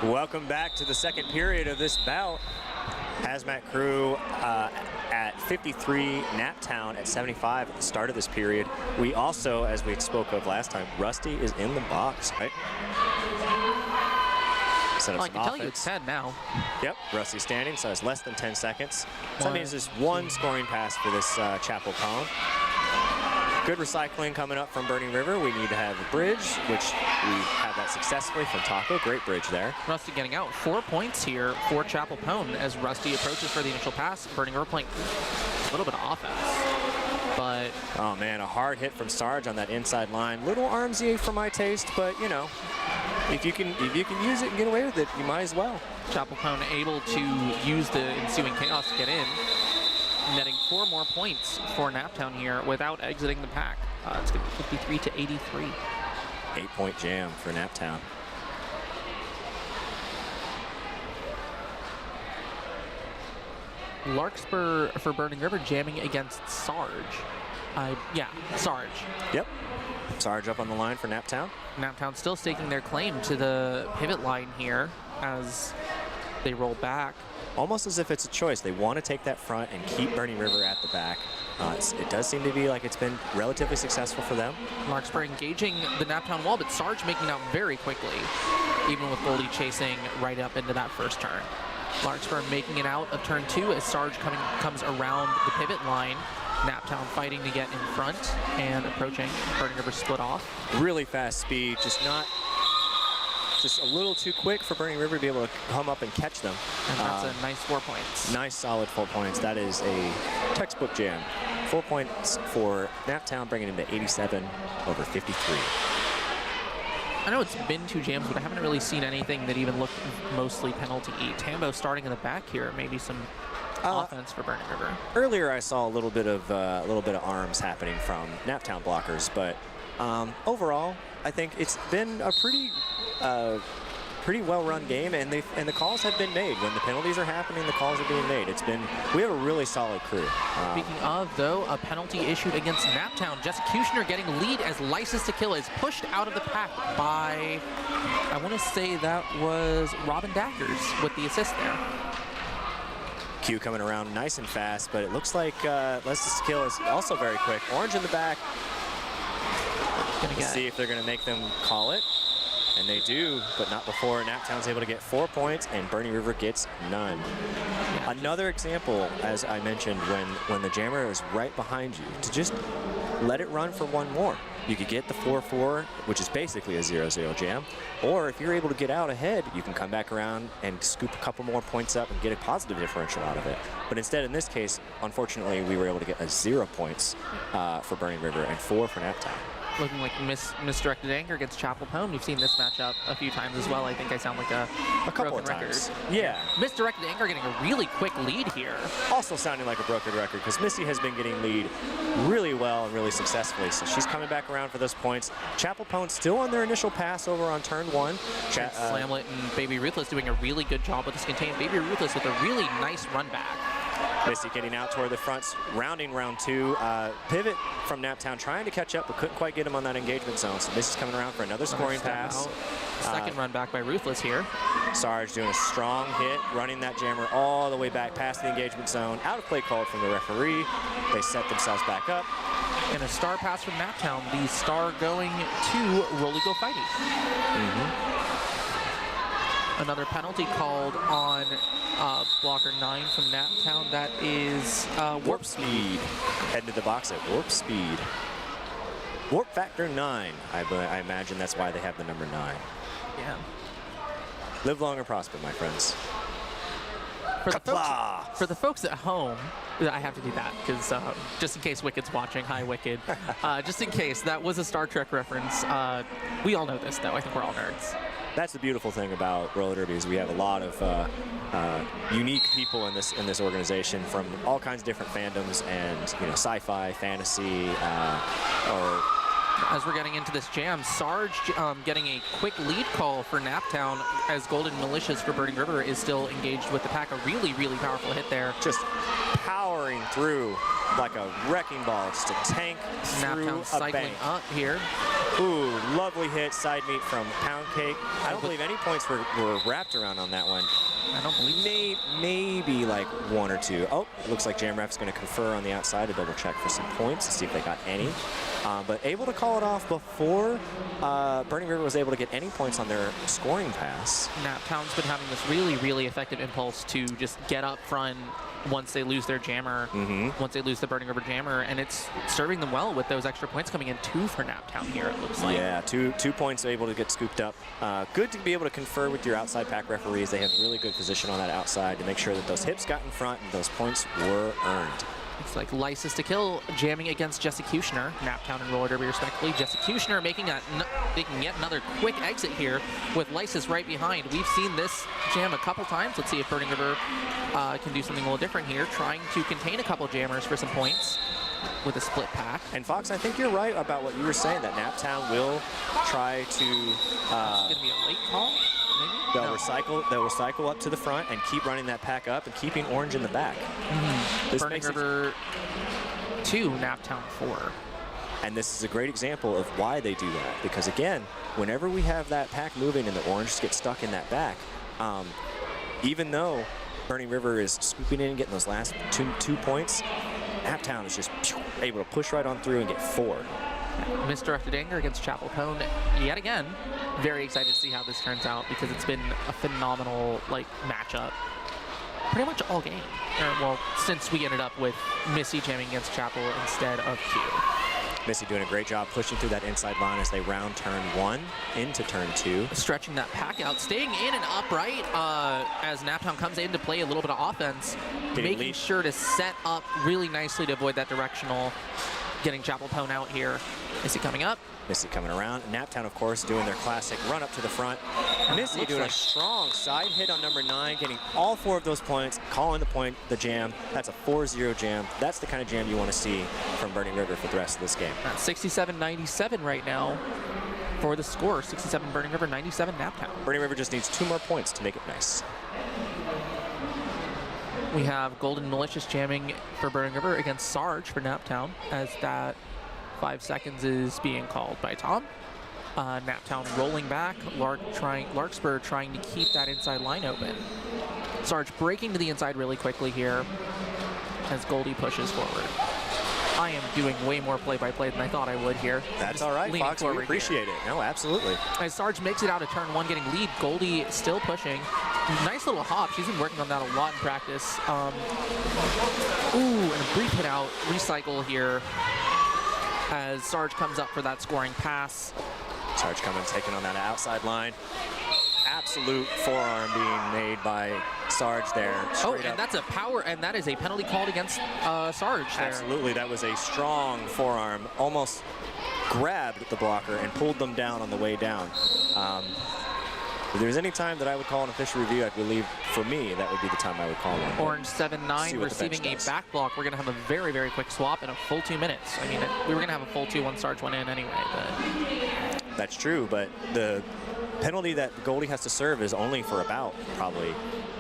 Welcome back to the second period of this bout. Hazmat Crew at 53, Naptown at 75 at the start of this period. We also, as we spoke of last time, Rusty is in the box, right? Set up I can tell you it's 10 now. Yep, Rusty standing, so it's less than 10 seconds. So that means there's one scoring pass for this Chapel Pone. Good recycling coming up from Burning River. We need to have a bridge, which we have that successfully from Taco. Great bridge there. Rusty getting out 4 points here for Chapel Pone as Rusty approaches for the initial pass. Burning River playing a little bit of offense, but... Oh man, a hard hit from Sarge on that inside line. Little armsy for my taste, but you know, if you can use it and get away with it, you might as well. Chapel Pone able to use the ensuing chaos to get in, netting 4 more points for Naptown here without exiting the pack. It's going to be 53 to 83. 8-point jam for Naptown. Larkspur for Burning River jamming against Sarge. Yeah, Sarge. Yep. Sarge up on the line for Naptown. Naptown still staking their claim to the pivot line here as they roll back. Almost as if it's a choice. They want to take that front and keep Burning River at the back. It does seem to be like it's been relatively successful for them. Larkspur engaging the Naptown wall, but Sarge making out very quickly, even with Goldie chasing right up into that first turn. Larkspur making it out of turn 2 as Sarge comes around the pivot line. Naptown fighting to get in front and approaching. Burning River split off. Really fast speed, just a little too quick for Burning River to be able to come up and catch them. And that's a nice 4 points. Nice solid 4 points. That is a textbook jam. 4 points for Naptown, bringing it to 87 over 53. I know it's been 2 jams, but I haven't really seen anything that even looked mostly penalty. Tambo starting in the back here, maybe some offense for Burning River. Earlier, I saw a little bit of arms happening from Naptown blockers, but overall, I think it's been a pretty well-run game, and the calls have been made. When the penalties are happening, the calls are being made. We have a really solid crew. Speaking of, though, a penalty issued against Naptown. Jessicutioner getting lead as License to Kill is pushed out of the pack by, I want to say that was Robin Daggers with the assist there. Q coming around nice and fast, but it looks like License to Kill is also very quick. Orange in the back. See if they're going to make them call it. And they do, but not before Naptown's able to get 4 points and Burning River gets none. Another example, as I mentioned, when the jammer is right behind you, to just let it run for one more. You could get the 4-4, which is basically a 0-0 jam, or if you're able to get out ahead, you can come back around and scoop a couple more points up and get a positive differential out of it. But instead, in this case, unfortunately, we were able to get 0 points for Burning River and 4 for Naptown. Looking like misdirected anger against Chapel Pone. We've seen this matchup a few times as well. I think I sound like a couple of times. Yeah. Misdirected anger getting a really quick lead here. Also sounding like a broken record because Missy has been getting lead really well and really successfully. So she's coming back around for those points. Chapel Pone still on their initial pass over on turn 1. Slamlet and Baby Ruthless doing a really good job with this contain. Baby Ruthless with a really nice run back. Missy getting out toward the fronts, rounding round 2. Pivot from Naptown trying to catch up, but couldn't quite get him on that engagement zone. So Missy's coming around for another scoring pass. Second run back by Ruthless here. Sarge doing a strong hit, running that jammer all the way back past the engagement zone. Out of play called from the referee. They set themselves back up. And a star pass from Naptown. The star going to Rolly Go Fighty. Another penalty called on blocker 9 from Naptown. That is warp speed. Head to the box at warp speed. Warp factor 9. I imagine that's why they have the number 9. Yeah. Live long and prosper, my friends. For the folks at home, I have to do that because just in case Wicked's watching, hi Wicked. Just in case, that was a Star Trek reference. We all know this though, I think we're all nerds. That's the beautiful thing about roller derby is we have a lot of unique people in this organization from all kinds of different fandoms and sci-fi, fantasy, or As we're getting into this jam, Sarge getting a quick lead call for Naptown as Golden Malicious for Burning River is still engaged with the pack. A really, really powerful hit there. Just powering through like a wrecking ball, just a tank through Naptown a cycling bank. up here. Ooh, lovely hit, side meet from Pound Cake. I don't believe any points were wrapped around on that one. I don't believe so. Maybe like 1 or 2. Oh, it looks like Jam Ref's going to confer on the outside to double check for some points to see if they got any. But able to call it off before Burning River was able to get any points on their scoring pass. Naptown's been having this really, really effective impulse to just get up front once they lose their jammer, once they lose the Burning River jammer, and it's serving them well with those extra points coming in. 2 for Naptown here, it looks like. Yeah, two points able to get scooped up. Good to be able to confer with your outside pack referees. They have really good position on that outside to make sure that those hips got in front and those points were earned. It's like Lysis to Kill jamming against Jessexecutioner. Naptown and roller derby respectively. Jessexecutioner making yet another quick exit here with Lysis right behind. We've seen this jam a couple times. Let's see if Burning River can do something a little different here, trying to contain a couple jammers for some points with a split pack. And Fox, I think you're right about what you were saying, that Naptown will try to... it's going to be a late call, maybe? They'll recycle up to the front and keep running that pack up and keeping Orange in the back. Burning River 2, Naptown 4. And this is a great example of why they do that. Because again, whenever we have that pack moving and the Orange get stuck in that back, even though Burning River is scooping in and getting those last two points, Naptown is just able to push right on through and get 4. Misdirected anger against Chapel Pone yet again. Very excited to see how this turns out because it's been a phenomenal matchup pretty much all game. Well, since we ended up with Missy jamming against Chapel instead of Q. Missy doing a great job pushing through that inside line as they round turn 1 into turn 2. Stretching that pack out, staying in and upright as Naptown comes in to play a little bit of offense, making sure to set up really nicely to avoid that directional, getting Chapel Pone out here. Missy coming up. Missy coming around. Naptown, of course, doing their classic run up to the front. Missy doing a strong side hit on number 9, getting all 4 of those points, calling the jam. That's a 4-0 jam. That's the kind of jam you want to see from Burning River for the rest of this game. 67-97 right now for the score. 67 Burning River, 97 Naptown. Burning River just needs 2 more points to make it nice. We have Golden Malicious jamming for Burning River against Sarge for Naptown as that 5 seconds is being called by Tom. Naptown rolling back, Larkspur trying to keep that inside line open. Sarge breaking to the inside really quickly here as Goldie pushes forward. I am doing way more play-by-play than I thought I would here. That's all right, Fox. We appreciate it. No, absolutely. As Sarge makes it out of turn 1, getting lead, Goldie still pushing. Nice little hop. She's been working on that a lot in practice. And a brief hit out, recycle here as Sarge comes up for that scoring pass. Sarge coming, taking on that outside line. Absolute forearm being made by Sarge there. And that's a power, and that is a penalty called against Sarge there. Absolutely, that was a strong forearm. Almost grabbed the blocker and pulled them down on the way down. If there's any time that I would call an official review, I believe for me that would be the time I would call one. Orange 7-9 receiving a back block. We're going to have a very, very quick swap in a full 2 minutes. I mean, we were going to have a full 2 once Sarge went in anyway. But that's true, but the penalty that Goldie has to serve is only for about probably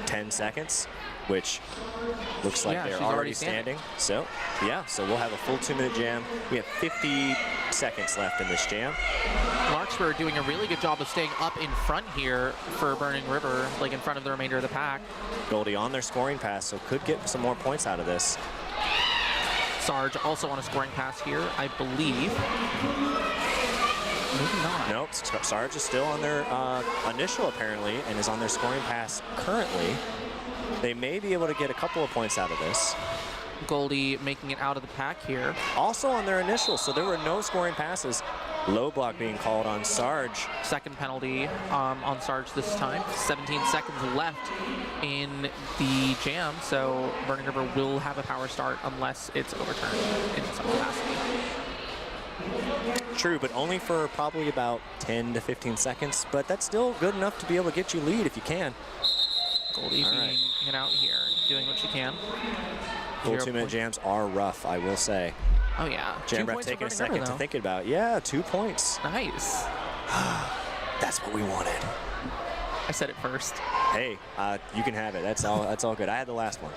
10 seconds, which looks like they're already standing. So, so we'll have a full 2-minute jam. We have 50 seconds left in this jam. Larkspur doing a really good job of staying up in front here for Burning River, in front of the remainder of the pack. Goldie on their scoring pass, so could get some more points out of this. Sarge also on a scoring pass here, I believe. Maybe not. Nope, Sarge is still on their initial apparently, and is on their scoring pass currently. They may be able to get a couple of points out of this. Goldie making it out of the pack here. Also on their initial, so there were no scoring passes. Low block being called on Sarge. Second penalty on Sarge this time. 17 seconds left in the jam, so Burning River will have a power start unless it's overturned in some capacity. True, but only for probably about 10 to 15 seconds, but that's still good enough to be able to get you lead if you can. Goldie being hit out here, doing what she can. Full 2-minute jams are rough, I will say. Oh, yeah. Jam ref taking a second to think about. Yeah, 2 points. Nice. That's what we wanted. I said it first. Hey, you can have it. That's all good. I had the last one.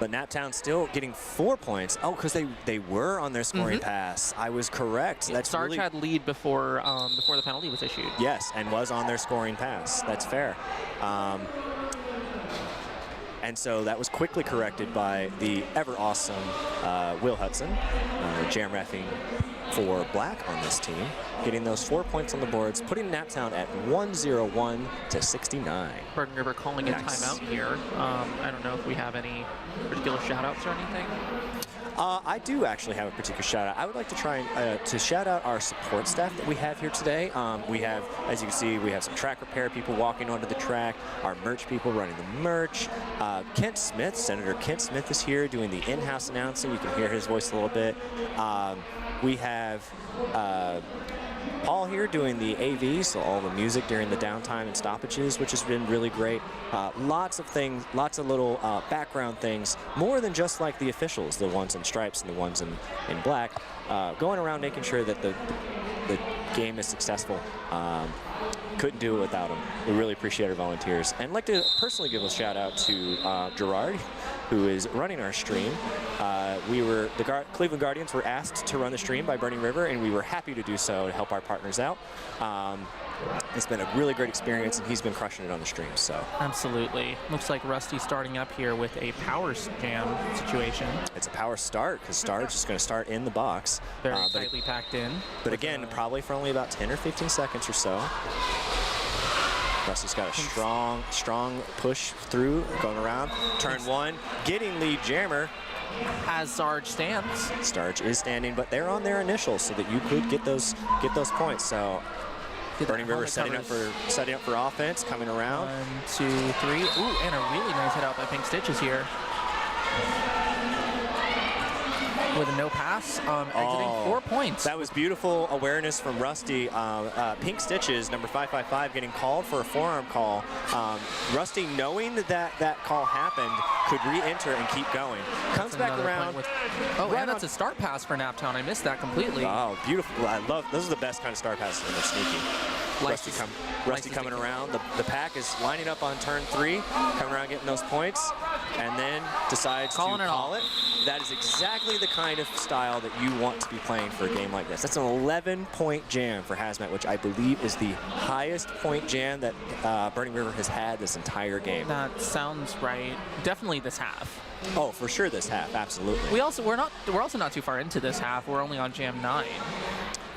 But Naptown still getting 4 points. Oh, because they were on their scoring pass. I was correct. That's Sarge really... had lead before before the penalty was issued. Yes, and was on their scoring pass. That's fair. And so that was quickly corrected by the ever awesome Will Hudson, jam reffing for Black on this team, getting those 4 points on the boards, putting Naptown at 101 to 69. Burton River calling a timeout here. I don't know if we have any particular shout-outs or anything. I do actually have a particular shout out. I would like to try and to shout out our support staff that we have here today. We have, as you can see, we have some track repair people walking onto the track, our merch people running the merch. Kent Smith, Senator Kent Smith is here doing the in-house announcing. You can hear his voice a little bit. We have Paul here doing the AV, so all the music during the downtime and stoppages, which has been really great. Lots of things, lots of little background things, more than just like the officials, the ones in stripes and the ones in black, going around making sure that the game is successful. Couldn't do it without them. We really appreciate our volunteers. And I'd like to personally give a shout out to Gerard, who is running our stream. The Cleveland Guardians were asked to run the stream by Burning River, and we were happy to do so to help our partners out. It's been a really great experience, and he's been crushing it on the stream. So absolutely. Looks like Rusty starting up here with a power jam situation. It's a power start, because Star's just going to start in the box. Very tightly packed in. But again, probably for only about 10 or 15 seconds or so. Rusty's got a strong push through, going around. Turn one, getting lead jammer. As Sarge stands. Sarge is standing, but they're on their initials so that you could get those points. So Burning River setting up for offense, coming around. 1, 2, 3. Ooh, and a really nice hit out by Pink Stitches here. With a no pass, exiting 4 points. That was beautiful awareness from Rusty. Pink Stitches, number 555, getting called for a forearm call. Rusty, knowing that call happened, could re-enter and keep going. Comes back around. And that's a start pass for Naptown. I missed that completely. Oh, beautiful. I love, those are the best kind of start passes when they're sneaky. Rusty coming around. The pack is lining up on turn 3, coming around getting those points, and then decides to call it. That is exactly the kind of style that you want to be playing for a game like this. That's an 11-point jam for Hazmat, which I believe is the highest point jam that Burning River has had this entire game. That sounds right. Definitely this half. Oh, for sure this half, absolutely. We're also not too far into this half. We're only on jam 9.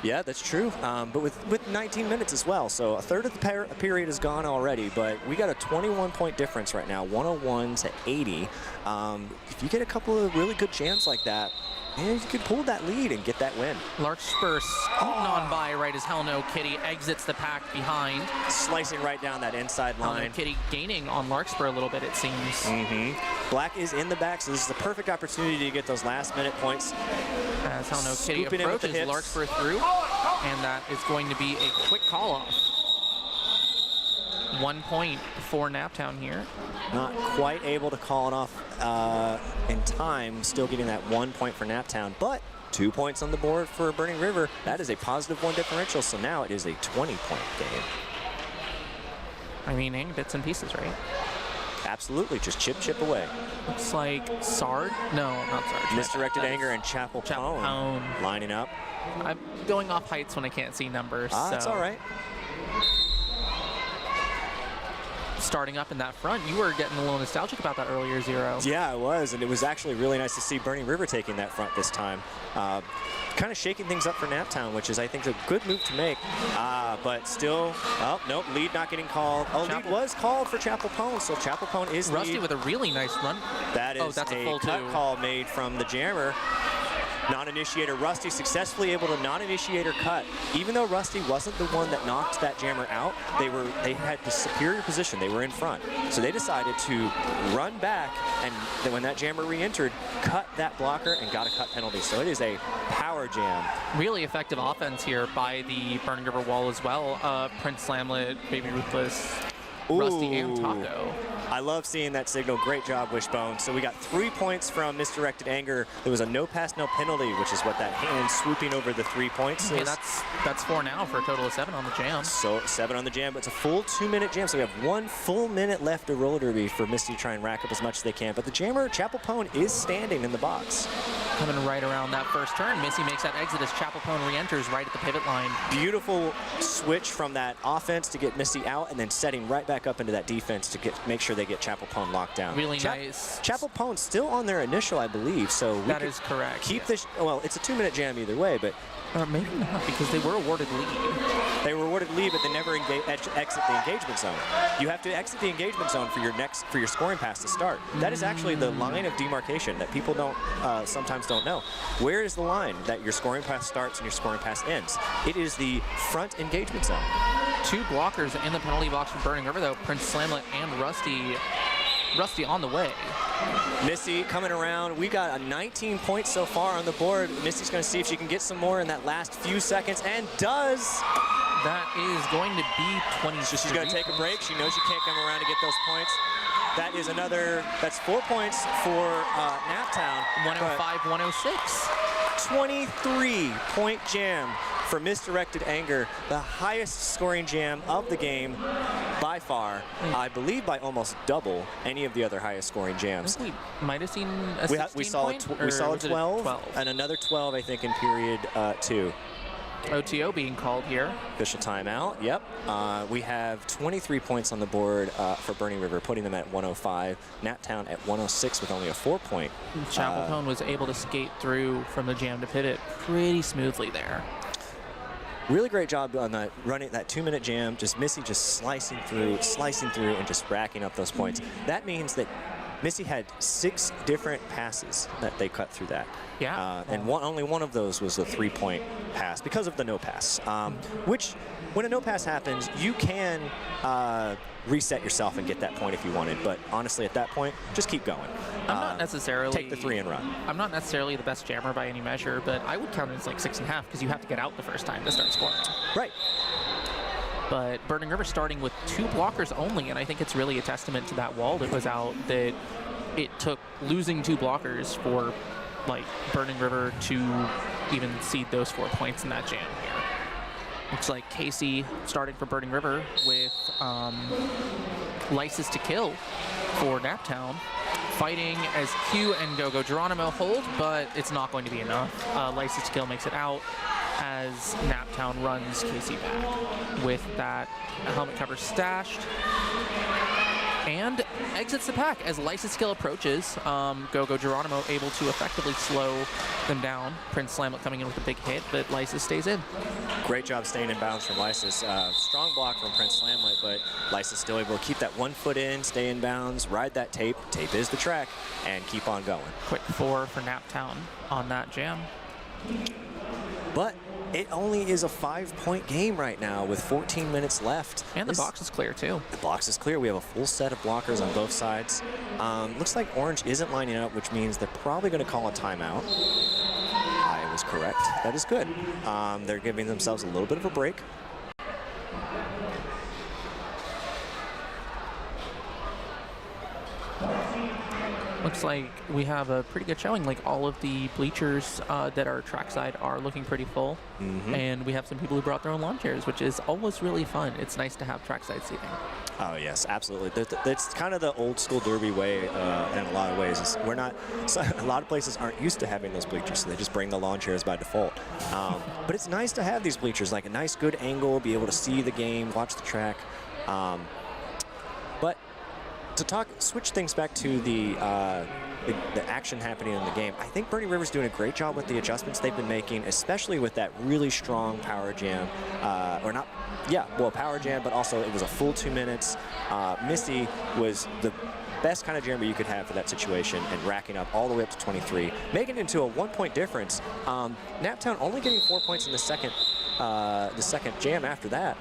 Yeah, that's true, but with 19 minutes as well, so a third of the period is gone already, but we got a 21-point difference right now, 101 to 80. If you get a couple of really good jams like that, you could pull that lead and get that win. Larkspur scooting on by right as Hell No Kitty exits the pack behind. Slicing right down that inside line. Hell No Kitty gaining on Larkspur a little bit, it seems. Black is in the back, so this is the perfect opportunity to get those last-minute points. As Hell No Kitty approaches Larkspur through, and that is going to be a quick call-off. 1 point for Naptown here. Not quite able to call it off in time, still getting that 1 point for Naptown, but 2 points on the board for Burning River. That is a +1 differential, so now it is a 20-point game. I mean, bits and pieces, right? Absolutely, just chip away. Looks like Sarge? No, not Sarge. Misdirected Anger and Chapel Pone lining up. I'm going off heights when I can't see numbers. That's all right. Starting up in that front, you were getting a little nostalgic about that earlier, Zero. Yeah, I was, and it was actually really nice to see Burning River taking that front this time. Kind of shaking things up for Naptown, which is, I think, a good move to make. But still, oh, nope, lead not getting called. Oh, lead was called for Chapel Pone, so Chapel Pone is Rusty lead. With a really nice run. That is that's a full cut two. Call made from the jammer. Non-initiator Rusty successfully able to non-initiator cut. Even though Rusty wasn't the one that knocked that jammer out, they had the superior position. They were in front. So they decided to run back, and then when that jammer re-entered, cut that blocker and got a cut penalty. So it is a power jam. Really effective offense here by the Burning River wall as well. Prince Slamlet, Baby Ruthless, Rusty, and Taco. I love seeing that signal. Great job, Wishbone. So we got 3 points from Misdirected Anger. There was a no pass, no penalty, which is what that hand swooping over the 3 points Okay, is. that's 4 now for a total of 7 on the jam. So 7 on the jam, but it's a full 2-minute jam. So we have 1 full minute left of roller derby for Misty to try and rack up as much as they can. But the jammer, Chapel Pone, is standing in the box. Coming right around that first turn, Missy makes that exit as Chapel Pone re-enters right at the pivot line. Beautiful switch from that offense to get Missy out, and then setting right back up into that defense to make sure they get Chapel Pone locked down. Really nice. Chapel Pone's still on their initial, I believe, so that is correct. Keep this. Well, it's a 2-minute jam either way, but maybe not, because they were awarded lead. They were awarded lead, but they never exit the engagement zone. You have to exit the engagement zone for your scoring pass to start. That is actually the line of demarcation that people don't sometimes don't know. Where is the line that your scoring pass starts and your scoring pass ends? It is the front engagement zone. 2 blockers in the penalty box for Burning River, though. Prince Slamlet and Rusty on the way. Missy coming around. We got a 19 points so far on the board. Missy's going to see if she can get some more in that last few seconds, and does. That is going to be 20. So she's going to take a break. She knows she can't come around to get those points. That is that's 4 points for Naptown. 105-106. 23-point jam for Misdirected Anger, the highest scoring jam of the game by far. I believe by almost double any of the other highest scoring jams. We might have seen a 16 we saw point, we saw a 12, 12 and another 12, I think, in period 2. OTO being called here. Official timeout, yep. We have 23 points on the board for Burning River, putting them at 105. Naptown at 106 with only a 4-point. Chapel Pone was able to skate through from the jam to pit it pretty smoothly there. Really great job on that, running that 2-minute jam, just Missy just slicing through, and just racking up those points. That means that Missy had 6 different passes that they cut through that. Yeah. And only one of those was a 3-point pass because of the no pass. Which, when a no pass happens, you can reset yourself and get that point if you wanted. But honestly, at that point, just keep going. I'm not necessarily take the 3 and run. I'm not necessarily the best jammer by any measure, but I would count it as like 6.5 because you have to get out the first time to start scoring. Right. But Burning River starting with 2 blockers only, and I think it's really a testament to that wall that was out, that it took losing 2 blockers for like Burning River to even seed those 4 points in that jam here. Looks like Casey starting for Burning River with License to Kill for Naptown, fighting as Q and Go-Go Geronimo hold, but it's not going to be enough. License to Kill makes it out as Naptown runs Casey back with that helmet cover stashed and exits the pack as License to Kill approaches. Go-Go Geronimo able to effectively slow them down. Prince Slamlet coming in with a big hit, but Lysis stays in. Great job staying in bounds from Lysis. Strong block from Prince Slamlet, but Lysis still able to keep that 1 foot in, stay in bounds, ride that tape. Tape is the track, and keep on going. Quick 4 for Naptown on that jam. But it only is a 5-point game right now with 14 minutes left. And the box is clear, too. The box is clear. We have a full set of blockers on both sides. Looks like Orange isn't lining up, which means they're probably going to call a timeout. I was correct. That is good. They're giving themselves a little bit of a break. Looks like we have a pretty good showing. Like all of the bleachers that are trackside are looking pretty full. And we have some people who brought their own lawn chairs, which is always really fun. It's nice to have trackside seating. Oh yes, absolutely. It's kind of the old school derby way in a lot of ways. A lot of places aren't used to having those bleachers, so they just bring the lawn chairs by default. But it's nice to have these bleachers, like a nice good angle, be able to see the game, watch the track. But to switch things back to the action happening in the game, I think Burning River's doing a great job with the adjustments they've been making, especially with that really strong power jam, power jam, but also it was a full 2 minutes. Misty was the best kind of jammer you could have for that situation, and racking up all the way up to 23, making it into a 1-point difference. Naptown only getting 4 points in the second jam after that,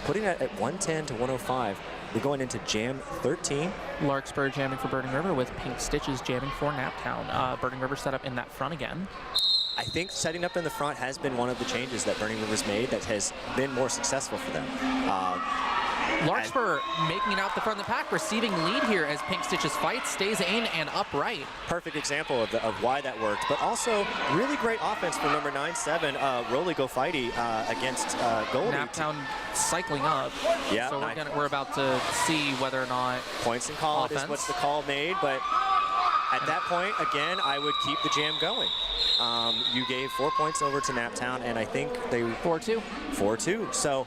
putting it at 110 to 105. We're going into jam 13. Larkspur jamming for Burning River with Pink Stitches jamming for Naptown. Burning River set up in that front again. I think setting up in the front has been one of the changes that Burning River's made that has been more successful for them. Larkspur making it out the front of the pack, receiving lead here as Pink Stitches fights, stays in and upright. Perfect example of why that worked, but also really great offense from number 9-7, Rolly Go Fighty against Goldie. Naptown cycling up. Yeah. So we're about to see whether or not points and call it is what's the call made, but at that point, again, I would keep the jam going. You gave 4 points over to Naptown, and I think they 4-2. 4-2. So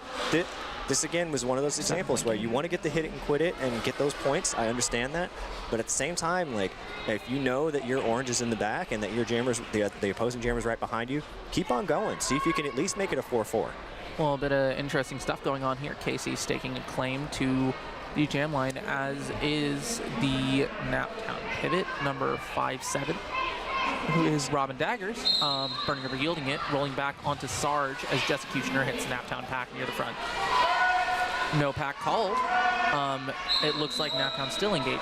this again was one of those examples where you want to get the hit it and quit it and get those points. I understand that, but at the same time, like if you know that your orange is in the back and that your jammers, the opposing jammer's right behind you, keep on going. See if you can at least make it a 4-4. Well, a bit of interesting stuff going on here. Casey staking a claim to the jam line, as is the Naptown pivot, number 5-7. Who is Robin Daggers, Burning River yielding it, rolling back onto Sarge as Jessecutioner hits Naptown pack near the front. No pack called. It looks like Naptown still engaging.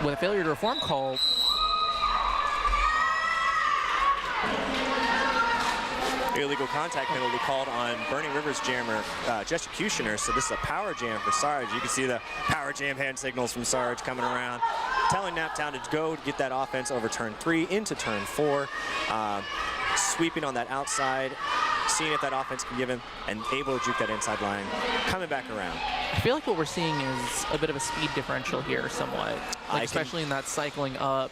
With a failure to reform called. Illegal contact penalty called on Burning River's jammer, Jessecutioner, so this is a power jam for Sarge. You can see the power jam hand signals from Sarge coming around, telling Naptown to go to get that offense over turn 3 into turn 4, sweeping on that outside, seeing if that offense can give him, and able to juke that inside line, coming back around. I feel like what we're seeing is a bit of a speed differential here somewhat, like especially in that cycling up.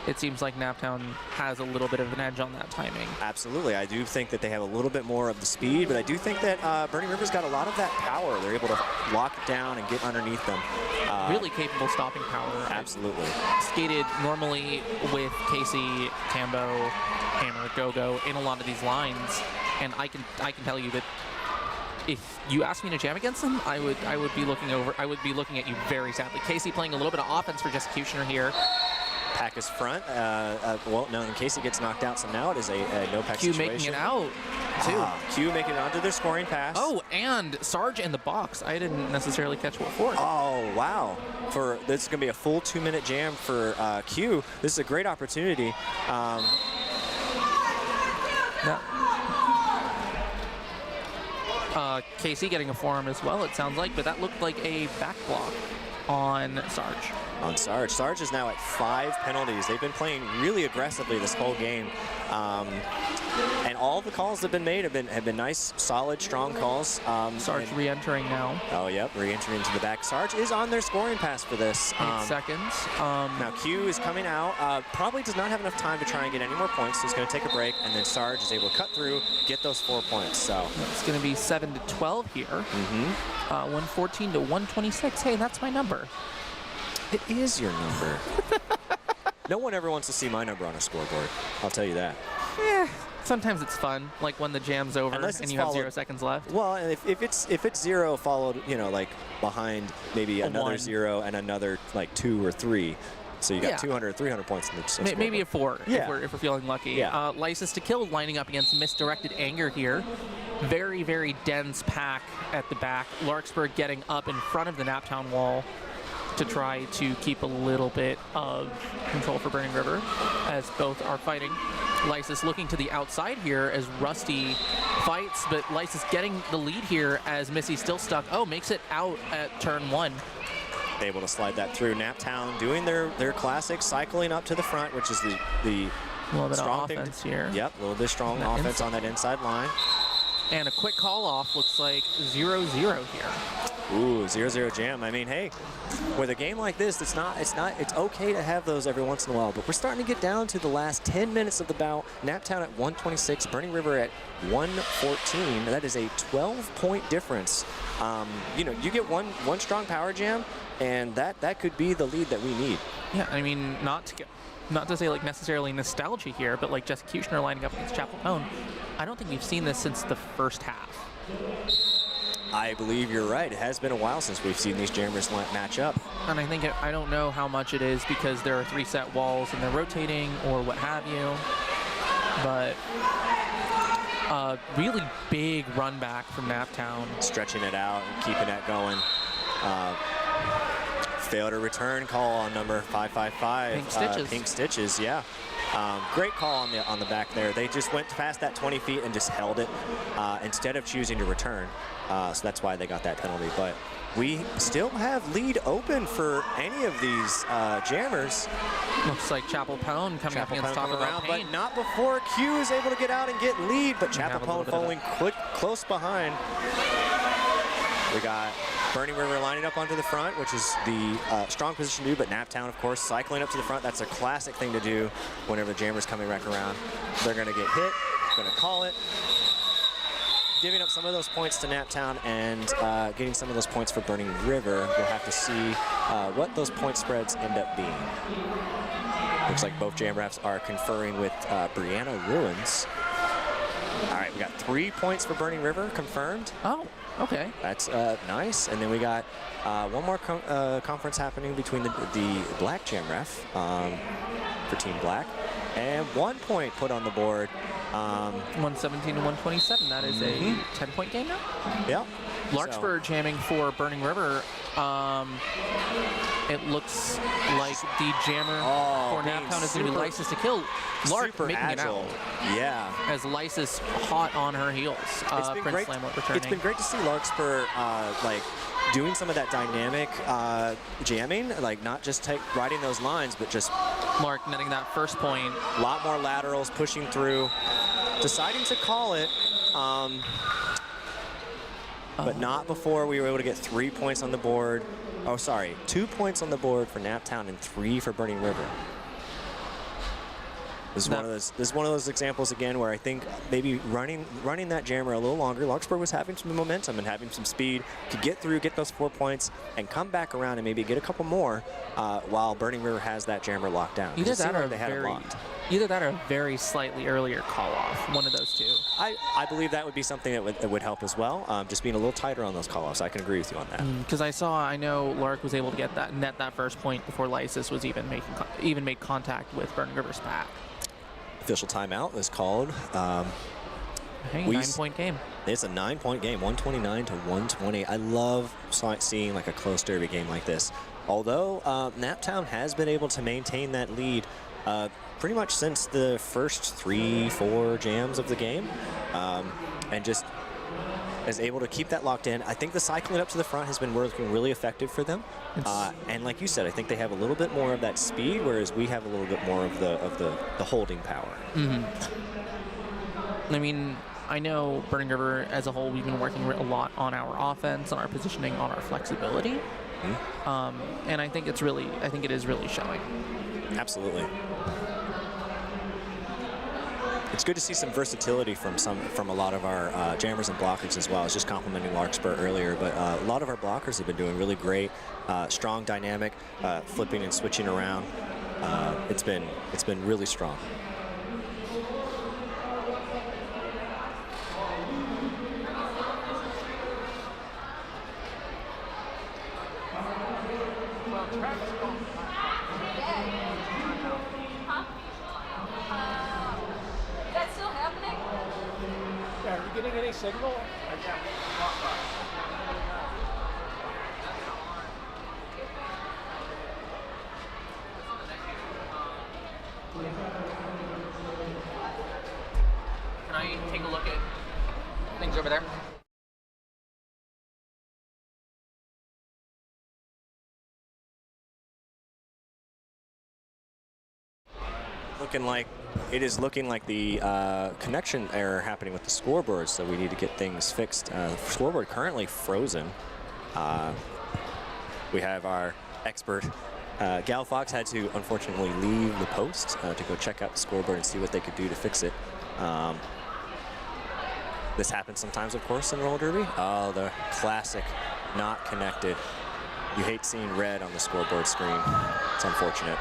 It seems like Naptown has a little bit of an edge on that timing. Absolutely. I do think that they have a little bit more of the speed, but I do think that Burning River's got a lot of that power. They're able to lock it down and get underneath them. Really capable stopping power. Absolutely. I've skated normally with Casey, Tambo, Hammer, Go-Go in a lot of these lines, and I can tell you that if you ask me to jam against them, I would be looking at you very sadly. Casey playing a little bit of offense for Jessecutioner here. Pack is front. Well, no, in case he gets knocked out, so now it is a no pack Q situation. making it out, too. Q making it onto their scoring pass. Oh, and Sarge in the box. I didn't necessarily catch what for. Oh, wow. This is going to be a full 2-minute jam for Q. This is a great opportunity. Casey getting a forearm as well, it sounds like, but that looked like a back block on Sarge. Sarge is now at 5 penalties. They've been playing really aggressively this whole game. And all the calls that have been made have been nice, solid, strong calls. Sarge re-entering now. Oh, yep, re-entering into the back. Sarge is on their scoring pass for this. 8 seconds. Now Q is coming out. Probably does not have enough time to try and get any more points, so he's going to take a break, and then Sarge is able to cut through, get those 4 points. So it's going to be 7-12 here. 114 to 126. Hey, that's my number. It is your number. No one ever wants to see my number on a scoreboard. I'll tell you that. Yeah, sometimes it's fun, like when the jam's over and you have 0 seconds left. Well, and if it's 0 followed, like behind maybe another 1. 0 and another like 2 or 3. So you got 200, 300 points in the scoreboard. Maybe a 4 if we're feeling lucky. Yeah. Lysis to Kill lining up against Misdirected Anger here. Very, very dense pack at the back. Larkspur getting up in front of the Naptown wall to try to keep a little bit of control for Burning River as both are fighting. Lysis looking to the outside here as Rusty fights, but Lysis getting the lead here as Missy's still stuck. Oh, makes it out at turn 1. Able to slide that through. Naptown doing their classic cycling up to the front, which is the little bit strong of offense thing. Here. Yep, a little bit strong offense on that inside line. And a quick call off, looks like 0-0 here. Ooh, 0-0 jam. I mean, hey, with a game like this, it's okay to have those every once in a while, but we're starting to get down to the last 10 minutes of the bout. Naptown at 126, Burning River at 114. That is a 12-point difference. You get one strong power jam, and that could be the lead that we need. Yeah, I mean, not to say like necessarily nostalgia here, but like Jessecutioner lining up against Chapeltone, I don't think we've seen this since the first half. I believe you're right. It has been a while since we've seen these jammers match up. And I think I don't know how much it is because there are 3 set walls and they're rotating or what have you. But really big run back from Naptown. Stretching it out and keeping that going. Failed a return call on number 555. Pink Stitches. Pink Stitches, yeah. Great call on the back there. They just went past that 20 feet and just held it instead of choosing to return. So that's why they got that penalty. But we still have lead open for any of these jammers. Looks like Chapel Pone coming up against Taco Bell Pain. But not before Q is able to get out and get lead. But Chapel Pone following close behind. We got Burning River lining up onto the front, which is the strong position to do, but Naptown, of course, cycling up to the front. That's a classic thing to do whenever the jammer's coming back around. They're going to get hit, going to call it, giving up some of those points to Naptown and getting some of those points for Burning River. We'll have to see what those point spreads end up being. Looks like both jam refs are conferring with Brianna Ruins. All right, we got 3 points for Burning River confirmed. Oh, okay. That's nice. And then we got one more conference happening between the black jam ref for Team Black. And 1 point put on the board. 117 to 127. That is a 10-point game now? Yeah. Larkspur jamming for Burning River. It looks like the jammer for Naptown is going to be Lysis to kill. Lark making agile. it out. Yeah. As Lysis hot on her heels. Prince Slamlet returning. It's been great to see Larkspur like doing some of that dynamic jamming, like not just riding those lines, but just Lark netting that first point. A lot more laterals, pushing through, deciding to call it. But not before we were able to get 3 points on the board. Oh, sorry, 2 points on the board for Naptown and 3 for Burning River. This is one of those examples again where I think maybe running that jammer a little longer. Larkspur was having some momentum and having some speed, could get through, get those 4 points, and come back around and maybe get a couple more while Burning River has that jammer locked down. Either that or a very slightly earlier call off. One of those two. I believe that would be something that would help as well. Just being a little tighter on those call offs. I can agree with you on that. Because I know Lark was able to get net that first point before Lysis was even made contact with Burning River's back. Official timeout is called. Hey, 9-point game. It's a 9-point game, 129 to 120. I love seeing like a close derby game like this. Although Naptown has been able to maintain that lead pretty much since the first 3-4 jams of the game, and just is able to keep that locked in. I think the cycling up to the front has been working really effective for them. And like you said, I think they have a little bit more of that speed, whereas we have a little bit more of the holding power. I mean, I know Burning River as a whole, we've been working a lot on our offense, on our positioning, on our flexibility. And I think it is really showing. Absolutely. It's good to see some versatility from a lot of our jammers and blockers as well. I was just complimenting Larkspur earlier, but a lot of our blockers have been doing really great, strong dynamic, flipping and switching around. It's been really strong. Getting any signal? Can I take a look at things over there? It is looking like the connection error happening with the scoreboard, so we need to get things fixed. The scoreboard currently frozen. We have our expert, Gal Fox, had to unfortunately leave the post to go check out the scoreboard and see what they could do to fix it. This happens sometimes, of course, in roller derby. Oh, the classic not connected. You hate seeing red on the scoreboard screen. It's unfortunate.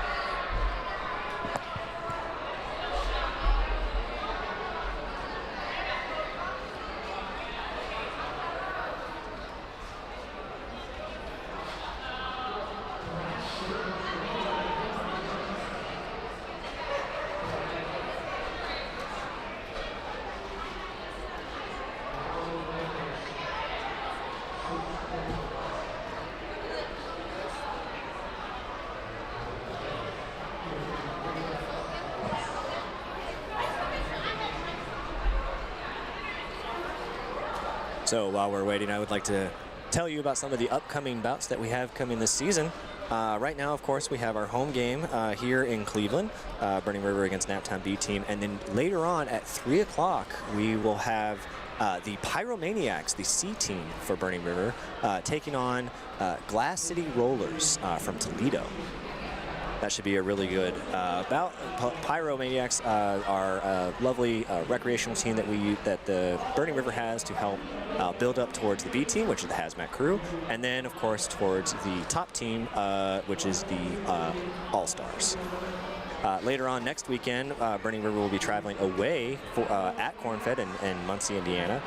So while we're waiting, I would like to tell you about some of the upcoming bouts that we have coming this season. Right now, of course, we have our home game here in Cleveland, Burning River against Naptown B team. And then later on at 3 o'clock, we will have the Pyromaniacs, the C team for Burning River, taking on Glass City Rollers from Toledo. That should be a really good bout. Pyromaniacs are a lovely recreational team that the Burning River has to help build up towards the B team, which is the Hazmat Crew, and then of course towards the top team, which is the All-Stars. Later on next weekend, Burning River will be traveling away at Cornfed in Muncie, Indiana.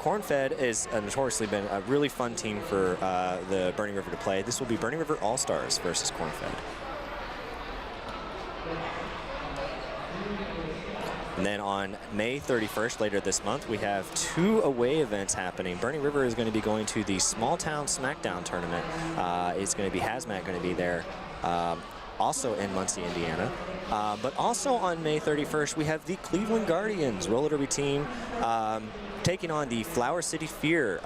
Cornfed is notoriously been a really fun team for the Burning River to play. This will be Burning River All-Stars versus Cornfed. And then on May 31st, later this month, we have 2 away events happening. Burning River is going to be going to the Small Town Smackdown tournament. It's going to be Hazmat going to be there, also in Muncie, Indiana. But also on May 31st, we have the Cleveland Guardians roller derby team taking on the Flower City Fear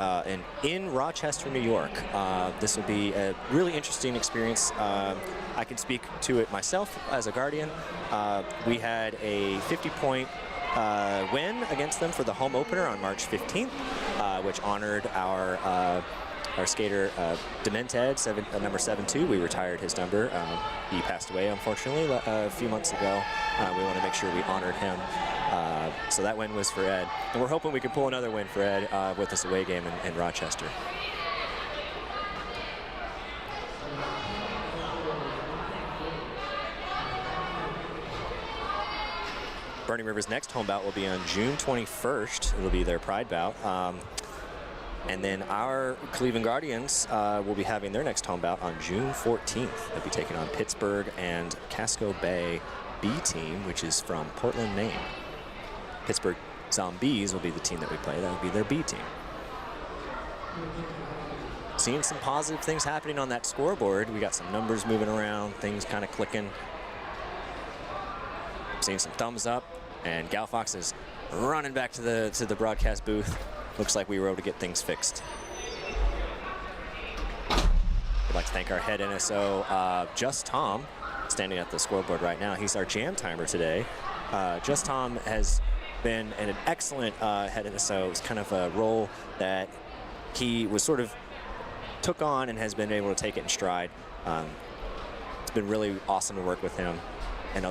in Rochester, New York. This will be a really interesting experience. I can speak to it myself as a Guardian. We had a 50-point win against them for the home opener on March 15th, which honored our skater Demented, number 72. We retired his number. He passed away, unfortunately, a few months ago. We want to make sure we honored him. So that win was for Ed. And we're hoping we can pull another win for Ed with this away game in Rochester. Burning River's next home bout will be on June 21st. It'll be their Pride bout. And then our Cleveland Guardians will be having their next home bout on June 14th. They'll be taking on Pittsburgh and Casco Bay B team, which is from Portland, Maine. Pittsburgh Zombies will be the team that we play. That will be their B team. Seeing some positive things happening on that scoreboard. We got some numbers moving around, things kind of clicking. Seeing some thumbs up, and Gal Fox is running back to the broadcast booth. Looks like we were able to get things fixed. We'd like to thank our head NSO, Just Tom, standing at the scoreboard right now. He's our jam timer today. Just Tom has been an excellent head NSO. It's kind of a role that he was sort of took on and has been able to take it in stride. It's been really awesome to work with him, and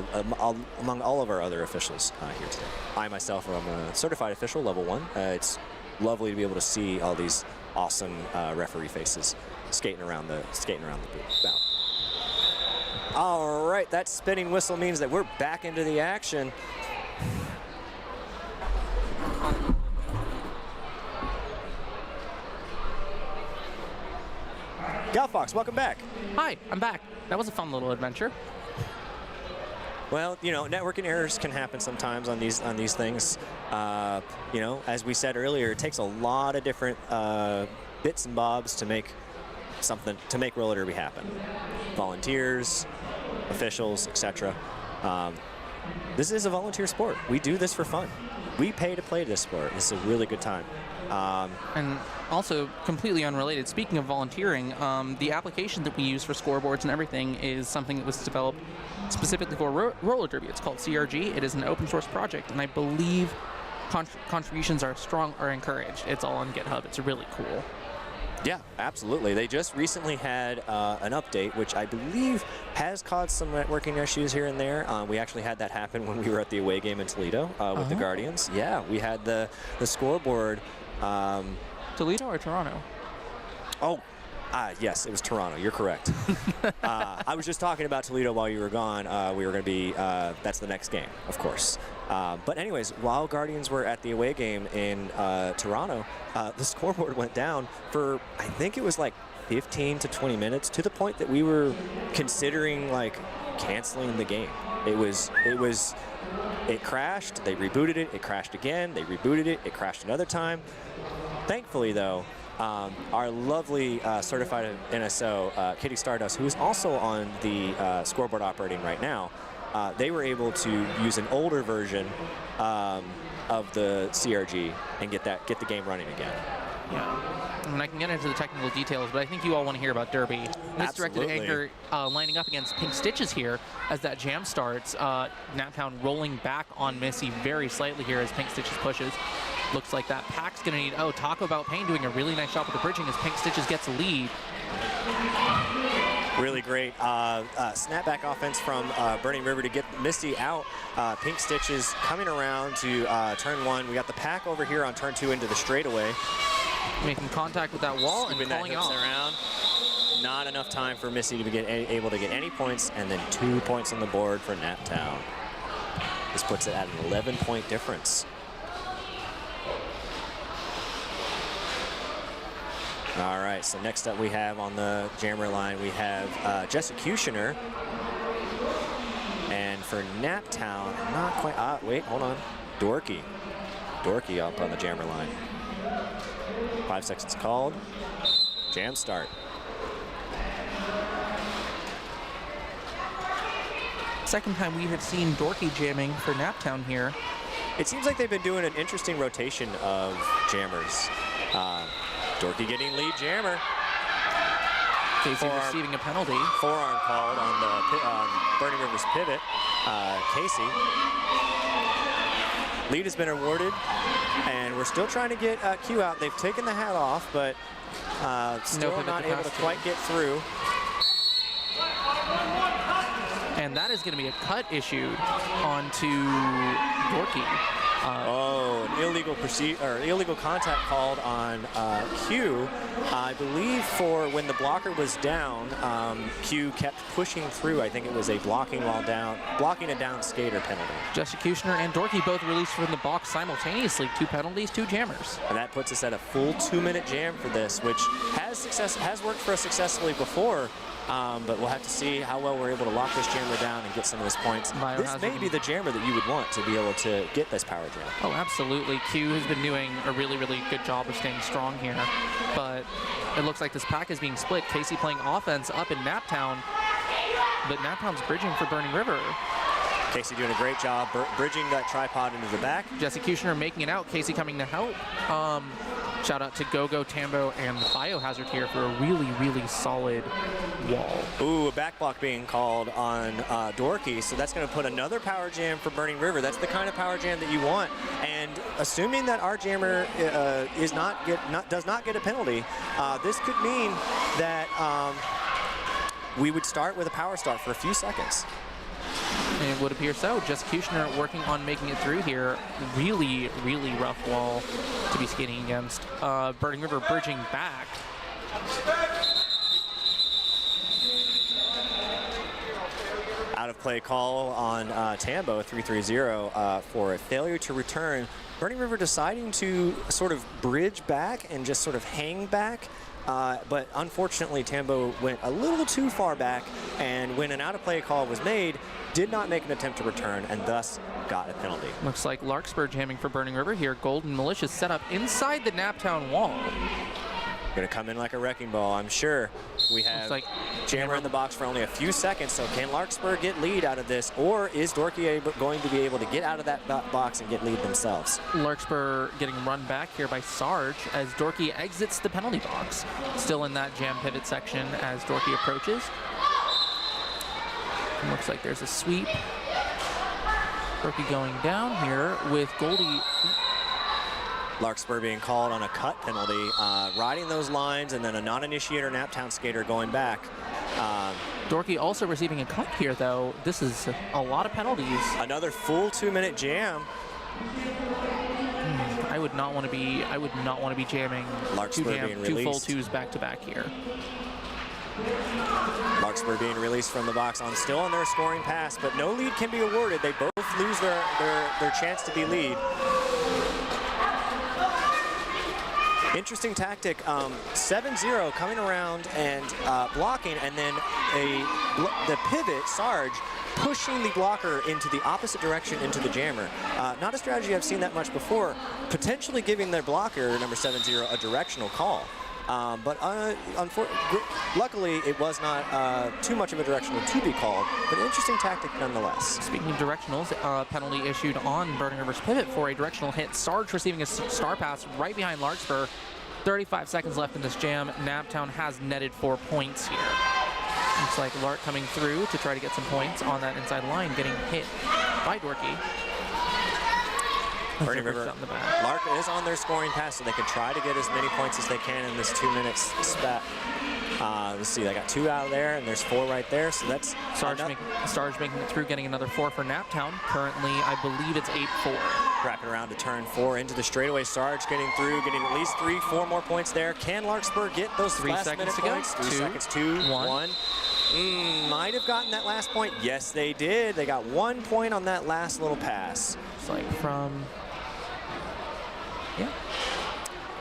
among all of our other officials here today. I myself am a certified official, level 1. It's lovely to be able to see all these awesome referee faces skating around the booth. Now, all right, that spinning whistle means that we're back into the action. Gal Fox, welcome back. Hi, I'm back. That was a fun little adventure. Well, you know, networking errors can happen sometimes on these things. You know, as we said earlier, it takes a lot of different bits and bobs to make roller derby happen. Volunteers, officials, etc. This is a volunteer sport. We do this for fun. We pay to play this sport. It's a really good time. And also, completely unrelated, speaking of volunteering, the application that we use for scoreboards and everything is something that was developed specifically for roller derby. It's called CRG. It is an open source project, and I believe contributions are encouraged. It's all on GitHub. It's really cool. Yeah, absolutely. They just recently had an update, which I believe has caused some networking issues here and there. We actually had that happen when we were at the away game in Toledo with the Guardians. Yeah, we had the scoreboard. Toledo or Toronto? Oh, yes, it was Toronto. You're correct. I was just talking about Toledo while you were gone. We were going to be, that's the next game, of course. But anyways, while Guardians were at the away game in Toronto, the scoreboard went down for, I think it was like 15 to 20 minutes, to the point that we were considering like canceling the game. It crashed, they rebooted it, it crashed again, they rebooted it, it crashed another time. Thankfully though, our lovely certified NSO, Kitty Stardust, who is also on the scoreboard operating right now, they were able to use an older version of the CRG and get the game running again. Yeah. And I can get into the technical details, but I think you all want to hear about Derby. Misdirected Absolutely. anger lining up against Pink Stitches here as that jam starts. Naptown rolling back on Missy very slightly here as Pink Stitches pushes. Looks like that pack's going to need, Taco About Pain doing a really nice job with the bridging as Pink Stitches gets a lead. Really great snapback offense from Burning River to get Misty out. Pink Stitches coming around to turn 1. We got the pack over here on turn 2 into the straightaway. Making contact with that wall and calling off. Around. Not enough time for Missy to be able to get any points, and then 2 points on the board for Naptown. This puts it at an 11-point difference. All right, so next up we have on the jammer line, we have Jessecutioner. And for Naptown, not quite, wait, hold on. Dorky up on the jammer line. 5 seconds called. Jam start. Second time we have seen Dorky jamming for Naptown here. It seems like they've been doing an interesting rotation of jammers. Dorky getting lead jammer. Casey receiving a penalty. Forearm called on the Burning River's pivot. Casey. Lead has been awarded, and we're still trying to get Q out. They've taken the hat off, but still not able to quite get through. And that is going to be a cut issued onto Dorky. An illegal contact called on Q. I believe for when the blocker was down, Q kept pushing through. I think it was a blocking a down skater penalty. Jessecutioner and Dorky both released from the box simultaneously. 2 penalties, 2 jammers. And that puts us at a full 2-minute jam for this, which has worked for us successfully before. But we'll have to see how well we're able to lock this jammer down and get some of his points. This may be the jammer that you would want to be able to get this power jam. Oh, absolutely. Q has been doing a really, really good job of staying strong here. But it looks like this pack is being split. Casey playing offense up in Naptown, but Naptown's bridging for Burning River. Casey doing a great job bridging that tripod into the back. Jessecutioner making it out. Casey coming to help. Shout out to Gogo, Tambo, and Biohazard here for a really, really solid wall. Ooh, a back block being called on Dorky, so that's going to put another power jam for Burning River. That's the kind of power jam that you want. And assuming that our jammer does not get a penalty, this could mean that we would start with a power start for a few seconds. It would appear so. Jessecutioner working on making it through here. Really, really rough wall to be skating against. Burning River bridging back. Out of play call on Tambo, 3-3-0 for a failure to return. Burning River deciding to sort of bridge back and just sort of hang back. But unfortunately, Tambo went a little too far back, and when an out-of-play call was made, did not make an attempt to return, and thus got a penalty. Looks like Larkspur jamming for Burning River here. Golden Malicious set up inside the Naptown wall. Going to come in like a wrecking ball, I'm sure. We have jammer in the box for only a few seconds, so can Larkspur get lead out of this, or is Dorky going to be able to get out of that box and get lead themselves? Larkspur getting run back here by Sarge as Dorky exits the penalty box. Still in that jam pivot section as Dorky approaches. It looks like there's a sweep. Dorky going down here with Goldie. Larkspur being called on a cut penalty, riding those lines, and then a non-initiator Naptown skater going back. Dorky also receiving a cut here, though. This is a lot of penalties. Another full 2-minute jam. I would not want to be jamming two full twos back to back here. Larkspur being released from the box still on their scoring pass, but no lead can be awarded. They both lose their chance to be lead. Interesting tactic, 7-0 coming around and blocking, and then the pivot, Sarge, pushing the blocker into the opposite direction into the jammer. Not a strategy I've seen that much before, potentially giving their blocker, number 7-0, a directional call. But luckily, it was not too much of a directional to be called, but an interesting tactic nonetheless. Speaking of directionals, penalty issued on Burning River's pivot for a directional hit. Sarge receiving a star pass right behind Larkspur. 35 seconds left in this jam. Naptown has netted 4 points here. Looks like Lark coming through to try to get some points on that inside line, getting hit by Dorky. Burning River, Lark is on their scoring pass, so they can try to get as many points as they can in this 2 minutes spat. Let's see, they got 2 out of there, and there's 4 right there, so that's... Sarge making it through, getting another 4 for Naptown. Currently, I believe it's 8-4. Wrapping around to turn 4 into the straightaway. Sarge getting through, getting at least 3, 4 more points there. Can Larkspur get those 3 last seconds minute to go. points? 2, 3 seconds, 2, 1. Might have gotten that last point. Yes, they did. They got 1 point on that last little pass. It's like from... Yeah.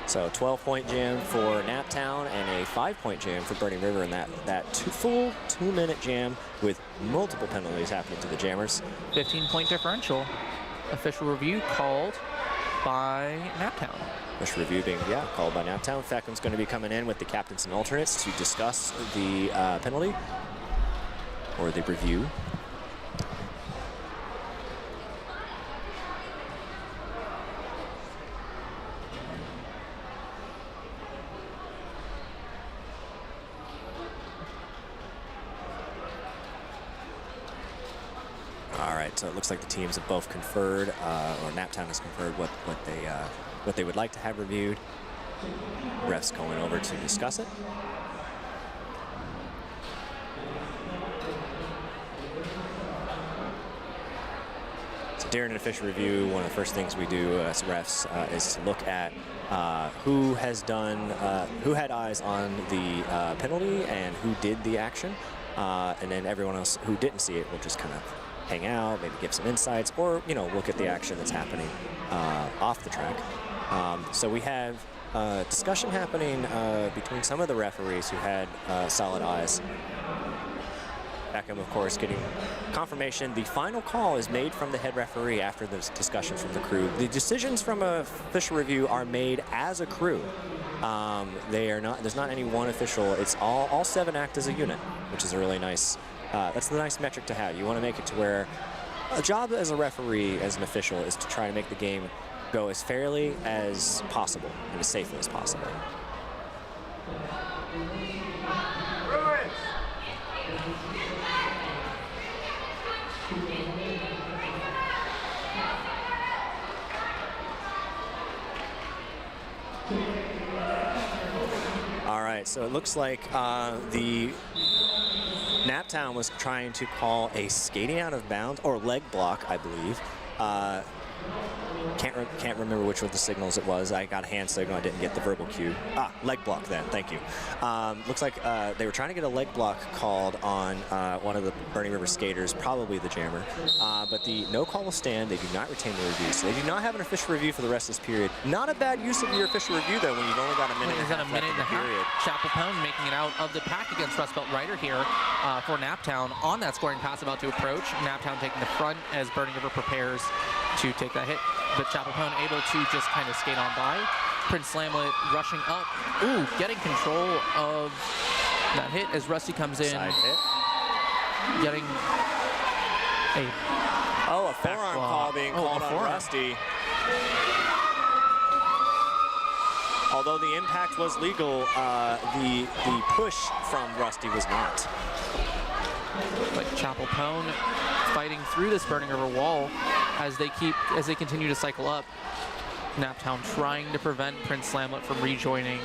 So 12-point jam for Naptown and a 5-point jam for Burning River in that full 2-minute jam with multiple penalties happening to the jammers. 15-point differential. Official review called by Naptown. Official review being, called by Naptown. Feckham's going to be coming in with the captains and alternates to discuss the penalty or the review. All right, so it looks like the teams have both conferred, or Naptown has conferred what they would like to have reviewed. Refs going over to discuss it. So during an official review, one of the first things we do as refs is to look at who had eyes on the penalty and who did the action, and then everyone else who didn't see it will just kind of hang out, maybe give some insights, or look at the action that's happening off the track. So we have discussion happening between some of the referees who had solid eyes. Beckham, of course, getting confirmation. The final call is made from the head referee after this discussion from the crew. The decisions from a official review are made as a crew. They are not. There's not any one official. It's all 7 act as a unit, which is a really nice. That's the nice metric to have. You want to make it to where a job as a referee, as an official, is to try to make the game go as fairly as possible and as safely as possible. All right, so it looks like the Naptown was trying to call a skating out of bounds or leg block, I believe. Can't remember which of the signals it was. I got a hand signal. I didn't get the verbal cue. Leg block then. Thank you. Looks like they were trying to get a leg block called on one of the Burning River skaters, probably the jammer. But the no call will stand. They do not retain the review. So they do not have an official review for the rest of this period. Not a bad use of your official review, though, when you've only got a minute and a half left in the period. Chapel Pone making it out of the pack against Rust Belt Rider here for Naptown on that scoring pass about to approach. Naptown taking the front as Burning River prepares to take that hit. But Chapel Pone able to just kind of skate on by. Prince Slamlet rushing up. Ooh, getting control of that hit as Rusty comes in. Side hit. Getting a forearm call being called on Rusty. Although the impact was legal, the push from Rusty was not. Like Chapel Pone fighting through this Burning River wall as they continue to cycle up. Naptown trying to prevent Prince Slamlet from rejoining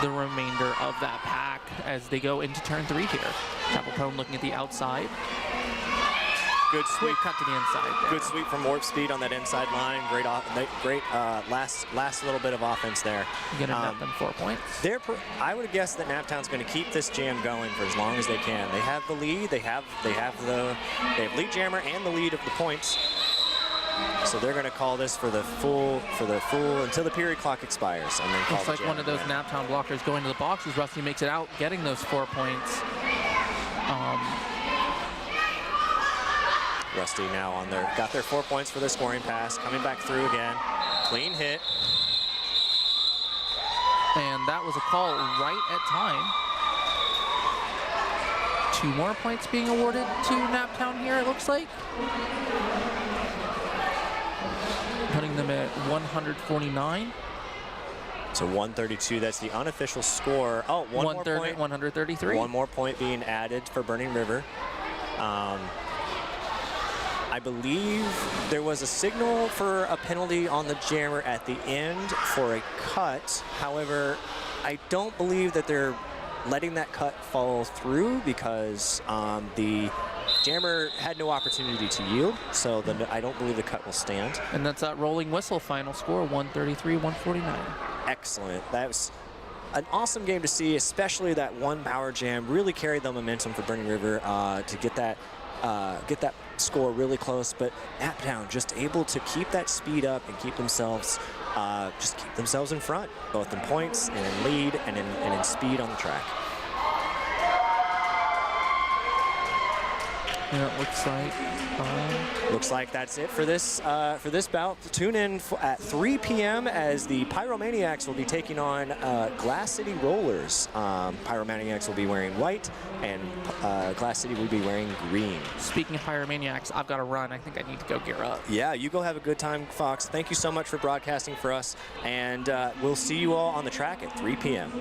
the remainder of that pack as they go into turn 3 here. Chapel Pone looking at the outside. Good sweep. Cut to the inside there. Good sweep from Warp Speed on that inside line. Great last little bit of offense there. You're gonna net them 4 points. I would guess that Naptown's going to keep this jam going for as long as they can. They have the lead. They have lead jammer and the lead of the points. So they're going to call this for the full until the period clock expires, and then call Looks like one of those Naptown blockers going to the box as Rusty makes it out, getting those 4 points. Rusty now got their 4 points for their scoring pass, coming back through again. Clean hit. And that was a call right at time. 2 more points being awarded to Naptown here, it looks like. Putting them at 149. So 132, that's the unofficial score. Oh, one more point. 133. One more point being added for Burning River. I believe there was a signal for a penalty on the jammer at the end for a cut. However, I don't believe that they're letting that cut fall through because the jammer had no opportunity to yield, so I don't believe the cut will stand. And that's that rolling whistle final score, 133-149. Excellent. That was an awesome game to see, especially that one power jam really carried the momentum for Burning River to get that score really close. But Naptown just able to keep that speed up and keep themselves in front, both in points and in lead and in speed on the track. And it looks like that's it for this bout. Tune in at 3 p.m. as the Pyromaniacs will be taking on Glass City Rollers. Pyromaniacs will be wearing white, and Glass City will be wearing green. Speaking of Pyromaniacs, I've got to run. I think I need to go gear up. Yeah, you go have a good time, Fox. Thank you so much for broadcasting for us, and we'll see you all on the track at 3 p.m.